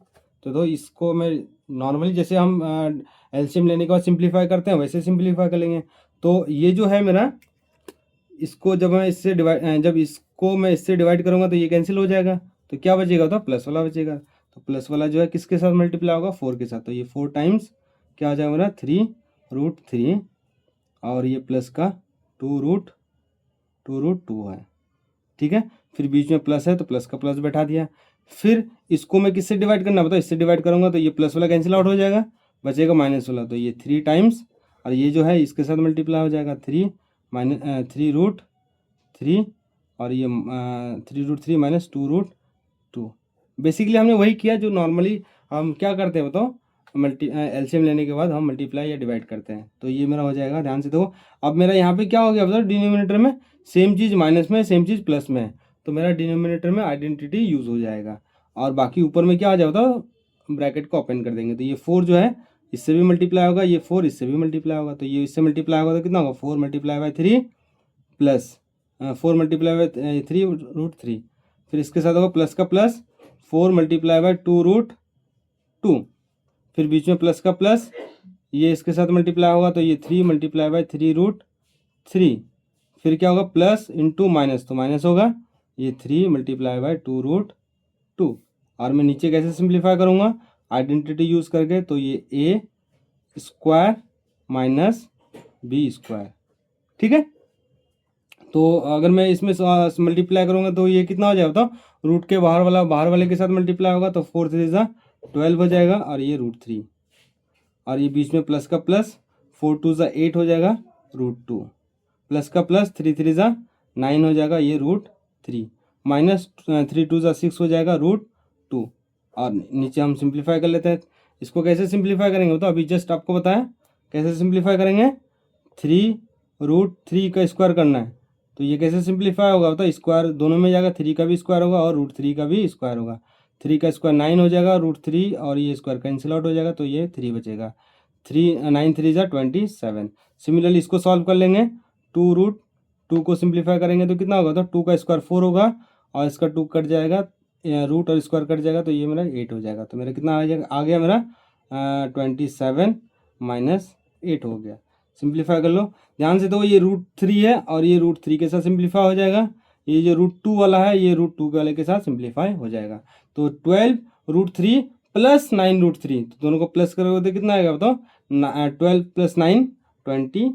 तो दो इसको मैं नॉर्मली जैसे हम एलसीएम लेने के बाद सिंप्लीफाई करते हैं वैसे सिंप्लीफाई कर लेंगे। तो ये जो है मेरा, इसको जब मैं इससे डिवाइड जब इसको मैं इससे डिवाइड करूँगा तो ये कैंसिल हो जाएगा, तो क्या बचेगा तो प्लस वाला बचेगा। तो प्लस वाला जो है किसके साथ मल्टीप्लाई होगा, 4 के साथ। तो ये 4 टाइम्स क्या आ जाएगा मेरा, 3√3, और ये प्लस का 2√2 है। ठीक है, फिर बीच में प्लस है तो प्लस का प्लस बैठा दिया। फिर इसको मैं किससे डिवाइड करना बताओ, इससे डिवाइड करूँगा तो ये प्लस वाला कैंसिल आउट हो जाएगा, बचेगा माइनस वाला। तो ये 3 टाइम्स, और ये जो है इसके साथ मल्टीप्लाई हो जाएगा 3√3, और ये 3√3 माइनस 2√2। बेसिकली हमने वही किया जो नॉर्मली हम क्या करते हैं बताओ, एलसीएम लेने के बाद हम मल्टीप्लाई या डिवाइड करते हैं। तो ये मेरा हो जाएगा, ध्यान से देखो। अब मेरा यहाँ पे क्या हो गया बताओ, डिनोमिनेटर में सेम चीज़ माइनस में, सेम चीज़ प्लस में है, तो मेरा डिनोमिनेटर में आइडेंटिटी यूज़ हो जाएगा, और बाकी ऊपर में क्या आ जाएगा बताओ, ब्रैकेट को ओपन कर देंगे। तो ये 4 जो है इससे भी मल्टीप्लाई होगा, ये 4 इससे भी मल्टीप्लाई होगा, तो ये इससे मल्टीप्लाई होगा तो कितना होगा, 4 × 3 प्लस 4 × 3√3, फिर इसके साथ होगा प्लस का प्लस 4 × 2√2, फिर बीच में प्लस का प्लस, ये इसके साथ मल्टीप्लाई होगा तो ये 3 × 3√3, फिर क्या होगा प्लस इंटू माइनस, तो माइनस होगा, ये 3 × 2√2, और मैं नीचे कैसे सिंप्लीफाई करूँगा, आइडेंटिटी यूज़ करके। तो ये a² माइनस b², ठीक है। तो अगर मैं इसमें मल्टीप्लाई करूँगा तो ये कितना हो जाएगा बताओ, रूट के बाहर वाले के साथ मल्टीप्लाई होगा तो 4 3 12 हो जाएगा, और ये √3, और ये बीच में प्लस का प्लस 4 2 8 हो जाएगा, √2, प्लस का प्लस 3 3 9 हो जाएगा, ये √3, माइनस 3 2 6 हो जाएगा, √2, और नीचे हम सिंप्लीफाई कर लेते हैं। इसको कैसे सिंप्लीफाई करेंगे तो अभी जस्ट आपको बताया कैसे सिंप्लीफाई करेंगे, 3√3 का स्क्वायर करना है। तो ये कैसे सिंप्लीफाई होगा बताओ, स्क्वायर दोनों में जाएगा, 3 का भी स्क्वायर होगा और √3 का भी स्क्वायर होगा, 3 का स्क्वायर 9 हो जाएगा, √3 और ये स्क्वायर कैंसिल आउट हो जाएगा, तो ये 3 बचेगा, 9 3 27। सिमिलरली इसको सॉल्व कर लेंगे, 2√2 को सिंप्लीफाई करेंगे तो कितना होगा, तो 2 का स्क्वायर 4 होगा, और इसका 2 कट जाएगा, रूट और स्क्वायर कट जाएगा, तो ये मेरा 8 हो जाएगा। तो मेरा कितना आ गया मेरा 27 - 8 हो गया। सिंप्लीफाई कर लो ध्यान से, तो ये √3 है और ये √3 के साथ सिंप्लीफाई हो जाएगा, ये जो √2 वाला है ये √2 वाले के साथ सिंप्लीफाई हो जाएगा। तो 12√3 प्लस 9√3, तो दोनों को प्लस करोगे तो कितना आएगा बताओ? 12 + 9 21,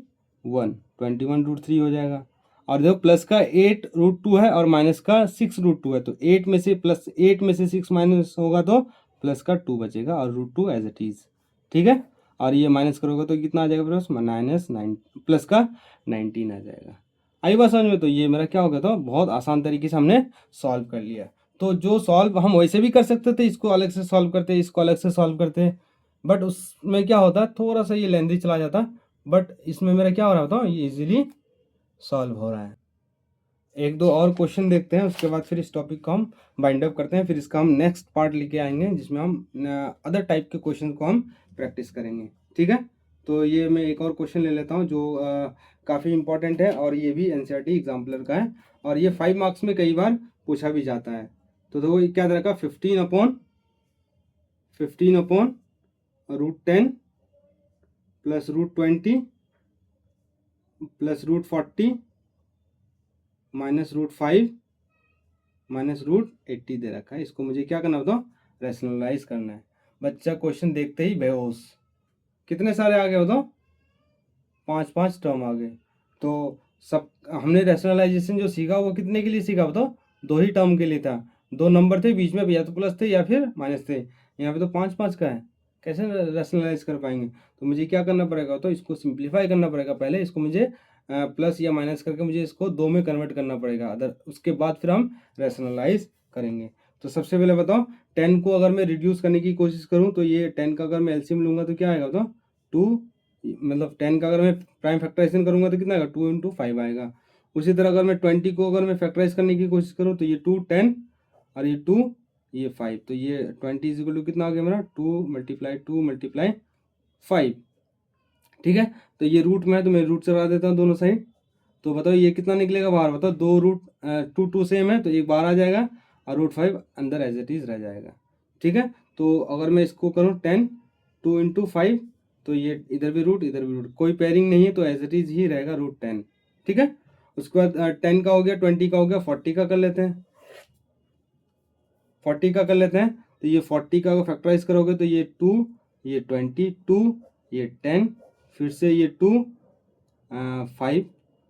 21√3 हो जाएगा। और देखो प्लस का 8√2 है और माइनस का 6√2 है, तो 8 में से प्लस 8 में से 6 माइनस होगा तो प्लस का 2 बचेगा और √2 एज इट इज। ठीक है, और ये माइनस करोगे तो कितना आ जाएगा प्लस -9 प्लस का 19 आ जाएगा। आई बात समझ में? तो ये मेरा क्या हो गया था, बहुत आसान तरीके से हमने सॉल्व कर लिया। तो जो सॉल्व हम वैसे भी कर सकते थे, इसको अलग से सॉल्व करते, इसको अलग से सॉल्व करते, बट उसमें क्या होता थोड़ा सा ये लेंथी चला जाता। बट इसमें मेरा क्या हो रहा होता, ये इजीली सॉल्व हो रहा है। एक दो और क्वेश्चन देखते हैं, उसके बाद फिर इस टॉपिक को हम बाइंड अप करते हैं, फिर इसका हम नेक्स्ट पार्ट लेके आएंगे जिसमें हम अदर टाइप के क्वेश्चन को हम प्रैक्टिस करेंगे। ठीक है, तो ये मैं एक और क्वेश्चन ले लेता हूँ जो काफ़ी इंपॉर्टेंट है, और ये भी एनसीईआरटी एग्जाम्पलर का है, और ये 5 मार्क्स में कई बार पूछा भी जाता है। तो देखो ये क्या दे रखा, 15/√10 प्लस √20 प्लस √40 -√5 -√80 दे रखा है। इसको मुझे क्या करना बताओ, रैशनलाइज करना है। बच्चा क्वेश्चन देखते ही बेहोश। कितने सारे आ गए बताओ? 5 टर्म आ गए। तो सब हमने रैशनलाइजेशन जो सीखा वो कितने के लिए सीखा बताओ? 2 ही टर्म के लिए था। 2 नंबर थे, बीच में या तो प्लस थे या फिर माइनस थे। यहाँ पे तो 5 का है, कैसे रैशनलाइज कर पाएंगे? तो मुझे क्या करना पड़ेगा, तो इसको सिंप्लीफाई करना पड़ेगा। पहले इसको मुझे प्लस या माइनस करके मुझे इसको 2 में कन्वर्ट करना पड़ेगा, अदर उसके बाद फिर हम रैशनलाइज करेंगे। तो सबसे पहले बताओ, 10 को अगर मैं रिड्यूस करने की कोशिश करूँ तो ये 10 का अगर मैं एलसीएम लूँगा तो क्या आएगा बताओ? 2, मतलब 10 का अगर मैं प्राइम फैक्टराइजेशन करूँगा तो कितना आएगा? 2 × 5 आएगा। उसी तरह अगर मैं 20 को अगर मैं फैक्टराइज करने की कोशिश करूँ तो ये 2 10 और ये 2 ये 5, तो ये 20 = कितना आ गया मेरा? 2 × 5। ठीक है, तो ये रूट में है तो मैं रूट चला देता हूँ दोनों साइड। तो बताओ ये कितना निकलेगा बाहर? बताओ, 2 सेम है तो एक बाहर आ जाएगा और √5 अंदर एज इट इज रह जाएगा। ठीक है, तो अगर मैं इसको करूँ 10 2 × 5, तो ये इधर भी रूट इधर भी रूट, कोई पेयरिंग नहीं है तो एज इट इज ही रहेगा √10। ठीक है, उसके बाद 10 का हो गया, 20 का हो गया, 40 का कर लेते हैं। 40 का कर लेते हैं, तो ये 40 का फैक्टराइज करोगे तो ये 2 ये 22 ये 10 फिर से ये 2 5,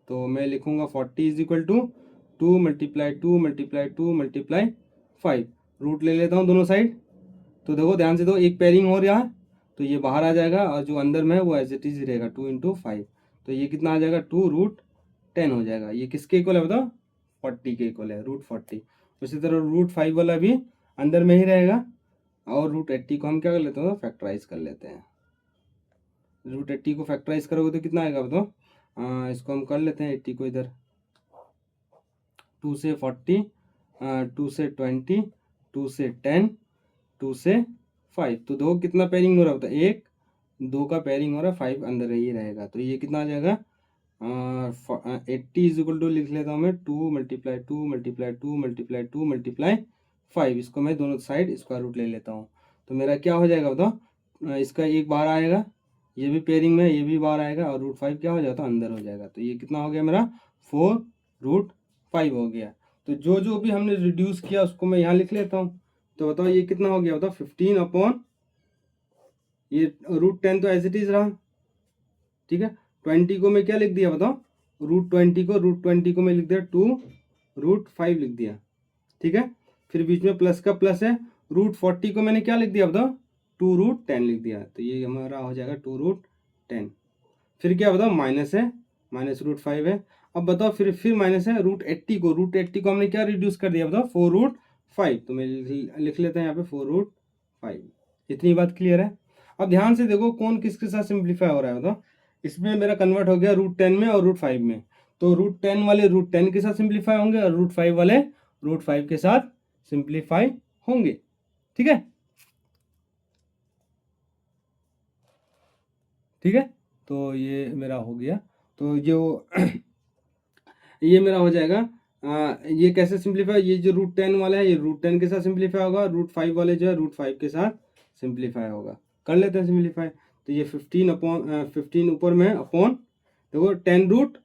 तो मैं लिखूंगा 40 = 2 × 2 × 2 × 5। रूट ले लेता हूँ दोनों साइड। तो देखो ध्यान से, दो एक पेयरिंग हो रहा है तो ये बाहर आ जाएगा और जो अंदर में है वो एज इट इज रहेगा 2 × 5। तो ये कितना आ जाएगा? 2√10 हो जाएगा। ये किसके इक्वल है बताओ? 40 के इक्वल है, √40। उसी तरह √5 वाला भी अंदर में ही रहेगा, और √80 को हम क्या कर लेते हैं? फैक्टराइज कर लेते हैं। √80 को फैक्टराइज करोगे तो कितना आएगा बताओ? इसको हम कर लेते हैं 80 को इधर, 2 से 40 2 से 20 2 से 10 2 से 5, तो दो कितना पेयरिंग हो रहा होता है? 1 2 का पेयरिंग हो रहा है, 5 अंदर ही रहेगा। तो ये कितना आ जाएगा? 80 = लिख लेता हूँ मैं 2 × 2 × 2 × 2 × 5। इसको मैं दोनों साइड स्क्वायर रूट ले लेता हूँ। तो मेरा क्या हो जाएगा बताओ? इसका एक बार आएगा, ये भी पेयरिंग में, ये भी बाहर आएगा, और √5 क्या हो जाता है? अंदर हो जाएगा। तो ये कितना हो गया मेरा? 4√5 हो गया। तो जो जो भी हमने रिड्यूस किया उसको मैं यहाँ लिख लेता हूँ। तो बताओ ये कितना हो गया बताओ? 15 ये √10 तो एज इट इज रहा। ठीक है, 20 को मैं क्या लिख दिया बताओ? √20 को मैं लिख दिया 2√5 लिख दिया। ठीक है, फिर बीच में प्लस का प्लस है, √40 को मैंने क्या लिख दिया बताओ? 2√10 लिख दिया। तो ये हमारा हो जाएगा 2√10। फिर क्या बताओ? माइनस है, -√5 है। अब बताओ फिर माइनस है, √80 को हमने क्या रिड्यूस कर दिया बताओ? 4√5। तो मैं लिख लेते हैं यहाँ पे 4√5। इतनी बात क्लियर है? अब ध्यान से देखो कौन किसके साथ सिंप्लीफाई हो रहा है बताओ? इसमें मेरा कन्वर्ट हो गया √10 में और √5 में। तो √10 वाले √10 के साथ सिंप्लीफाई होंगे और √5 वाले √5 के साथ सिंप्लीफाई होंगे। ठीक है, ठीक है, तो ये मेरा हो गया। तो जो ये मेरा हो जाएगा, ये कैसे सिंप्लीफाई? ये जो √10 वाला है ये √10 के साथ सिंप्लीफाई होगा, √5 वाले जो है √5 के साथ सिंप्लीफाई होगा। कर लेते हैं सिंप्लीफाई। तो ये 15 ऊपर में अपॉन, देखो 10 रूट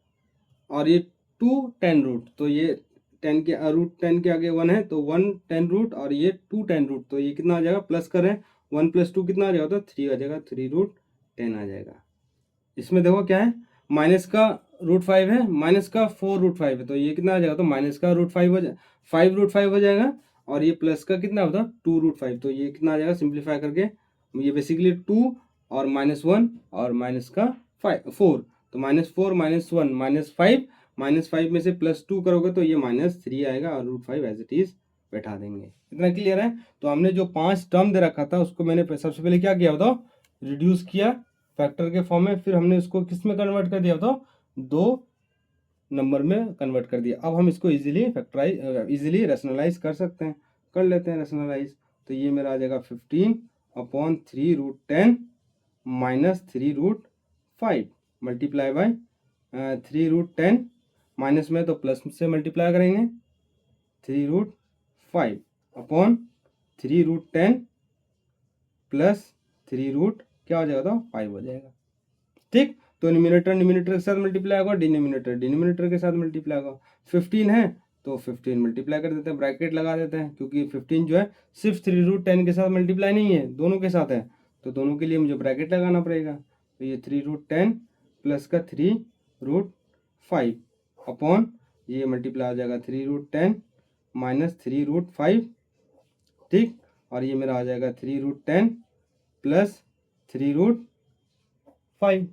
और ये 2 10 रूट, तो ये 10 के √10 के आगे 1 है तो 1 10 रूट और ये 2 10 रूट, तो ये कितना आ जाएगा? प्लस करें 1 + 2 कितना आ जाएगा, तो 3 आ जाएगा, 3√10 आ जाएगा। इसमें देखो क्या है, माइनस का √5 है, माइनस का 4√5 है, तो ये कितना आ जाएगा, तो माइनस का √5 हो जाए 5√5 हो जाएगा, और ये प्लस का कितना होता है 2√5, तो ये कितना आ जाएगा सिंप्लीफाई करके, ये बेसिकली 2 और -1 और माइनस का 4, तो -4 -1 -5 में से +2 करोगे तो ये -3 आएगा, और √5 एज इट इज बैठा देंगे। इतना क्लियर है। तो हमने जो 5 टर्म दे रखा था उसको मैंने सबसे पहले क्या किया बताओ, रिड्यूस किया फैक्टर के फॉर्म में, फिर हमने उसको किस में कन्वर्ट कर दिया बताओ, 2 नंबर में कन्वर्ट कर दिया। अब हम इसको इजीली रैशनलाइज कर सकते हैं, कर लेते हैं रैशनलाइज। तो ये मेरा आ जाएगा 15/3√10 -3√5 मल्टीप्लाई बाय 3√10, माइनस में तो प्लस से मल्टीप्लाई करेंगे, 3√5/3√10 प्लस 3 क्या हो जाएगा, तो 5 हो जाएगा। ठीक, तो न्यूमिनेटर के साथ मल्टीप्लाई होगा, डिनोमिनेटर के साथ मल्टीप्लाई होगा। 15 है तो 15 मल्टीप्लाई कर देते हैं, ब्रैकेट लगा देते हैं, क्योंकि 15 जो है सिर्फ 3√10 के साथ मल्टीप्लाई नहीं है, दोनों के साथ है, तो दोनों के लिए मुझे ब्रैकेट लगाना पड़ेगा। तो ये 3√10 प्लस का 3√5 अपॉन ये मल्टीप्लाई हो जाएगा 3√10 माइनस 3√5, ठीक, और ये मेरा आ जाएगा 3√10 प्लस 3√5।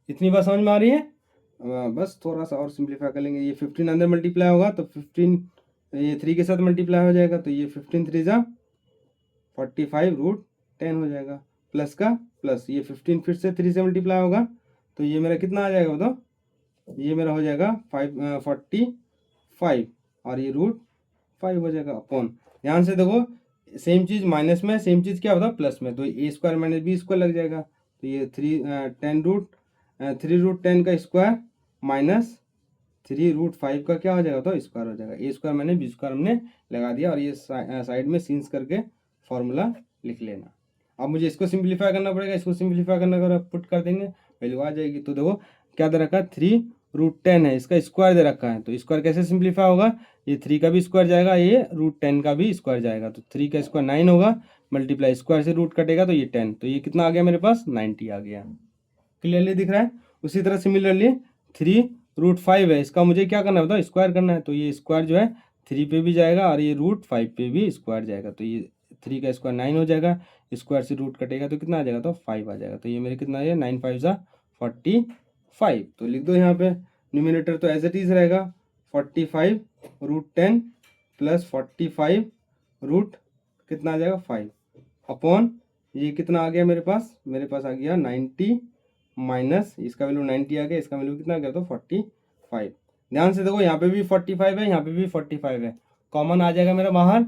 इतनी बात समझ में आ रही है? बस थोड़ा सा और सिंप्लीफाई कर लेंगे। ये 15 अंदर मल्टीप्लाई होगा तो 15 ये 3 के साथ मल्टीप्लाई हो जाएगा, तो ये 15 3 जा 45√10 हो जाएगा, प्लस का प्लस, ये 15 फिर से 3 से मल्टीप्लाई होगा, तो ये मेरा कितना आ जाएगा बताओ, ये मेरा हो जाएगा 45 और ये √5 हो जाएगा अपॉन। ध्यान से देखो, सेम चीज़ माइनस में, सेम चीज़ क्या होता है प्लस में, तो a² - b² लग जाएगा, तो ये 3√10 का स्क्वायर माइनस 3√5 का क्या हो जाएगा, तो स्क्वायर हो जाएगा, a² - b² हमने लगा दिया, और ये साइड में सीन्स करके फॉर्मूला लिख लेना। अब मुझे इसको सिंप्लीफाई करना पड़ेगा, इसको सिंप्लीफाई करना अगर पुट कर देंगे वैल्यू आ जाएगी। तो देखो क्या दे रखा है, 3√10 है, इसका स्क्वायर दे रखा है, तो स्क्वायर कैसे सिंप्लीफाई होगा, ये 3 का भी स्क्वायर जाएगा, ये √10 का भी स्क्वायर जाएगा, तो 3 का स्क्वायर 9 होगा, मल्टीप्लाई स्क्वायर से रूट कटेगा तो ये 10, तो ये कितना आ गया मेरे पास 90 आ गया। क्लियरली दिख रहा है। उसी तरह सिमिलरली 3√5 है, इसका मुझे क्या करना है बताओ, स्क्वायर करना है, तो ये स्क्वायर जो है 3 पे भी जाएगा और ये √5 पे भी स्क्वायर जाएगा, तो ये 3 का स्क्वायर 9 हो जाएगा, स्क्वायर से रूट कटेगा तो कितना आ जाएगा, तो 5 आ जाएगा, तो ये मेरे कितना है 9 5 जा 45, तो लिख दो यहाँ पे, न्यूमिनेटर तो एज इट इज रहेगा 45√10 प्लस 45 रूट कितना आ जाएगा 5 अपॉन ये कितना आ गया मेरे पास आ गया 90 माइनस इसका वैल्यू 90 आ गया, इसका वैल्यू कितना आ गया, तो 45। ध्यान से देखो यहाँ पे भी 45 है, यहाँ पे भी 45 है, कॉमन आ जाएगा मेरा बाहर,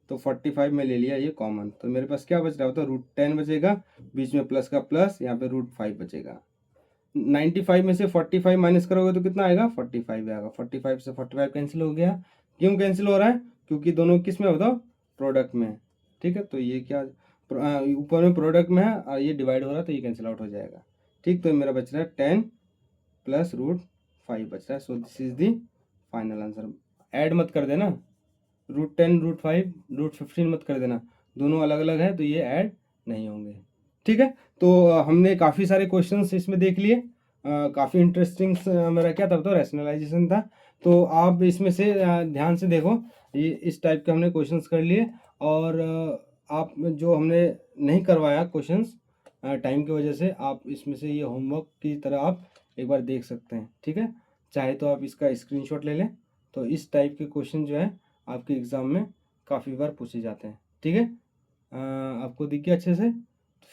तो 45 में ले लिया ये कॉमन, तो मेरे पास क्या बच रहा होता है, √10 बचेगा, बीच में प्लस का प्लस, यहाँ पे √5 बचेगा। 95 में से 45 माइनस करोगे तो कितना आएगा, 45 आएगा, 45 से 45 कैंसिल हो गया। क्यों कैंसिल हो रहा है, क्योंकि दोनों किस में बताओ, प्रोडक्ट में है, ठीक है, तो ये क्या ऊपर में प्रोडक्ट में है और ये डिवाइड हो रहा है, तो ये कैंसिल आउट हो जाएगा, ठीक, तो मेरा बच रहा है 10 प्लस √5 बच रहा है, so this is the final answer. Add मत कर देना, √10 √5 √15 मत कर देना, दोनों अलग अलग है तो ये ऐड नहीं होंगे, ठीक है। तो हमने काफ़ी सारे क्वेश्चंस इसमें देख लिए, काफ़ी इंटरेस्टिंग मेरा क्या था तो रैशनलाइजेशन था, तो आप इसमें से ध्यान से देखो, ये इस टाइप के हमने क्वेश्चंस कर लिए, और आप जो हमने नहीं करवाया क्वेश्चंस टाइम की वजह से, आप इसमें से ये होमवर्क की तरह आप एक बार देख सकते हैं, ठीक है, चाहे तो आप इसका स्क्रीनशॉट ले लें, तो इस टाइप के क्वेश्चन जो है आपके एग्ज़ाम में काफ़ी बार पूछे जाते हैं, ठीक है। आपको दिख गया अच्छे से।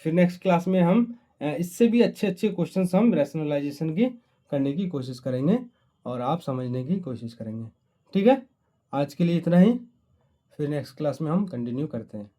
फिर नेक्स्ट क्लास में हम इससे भी अच्छे अच्छे क्वेश्चंस हम रैशनलाइजेशन की करने की कोशिश करेंगे और आप समझने की कोशिश करेंगे, ठीक है। आज के लिए इतना ही, फिर नेक्स्ट क्लास में हम कंटिन्यू करते हैं।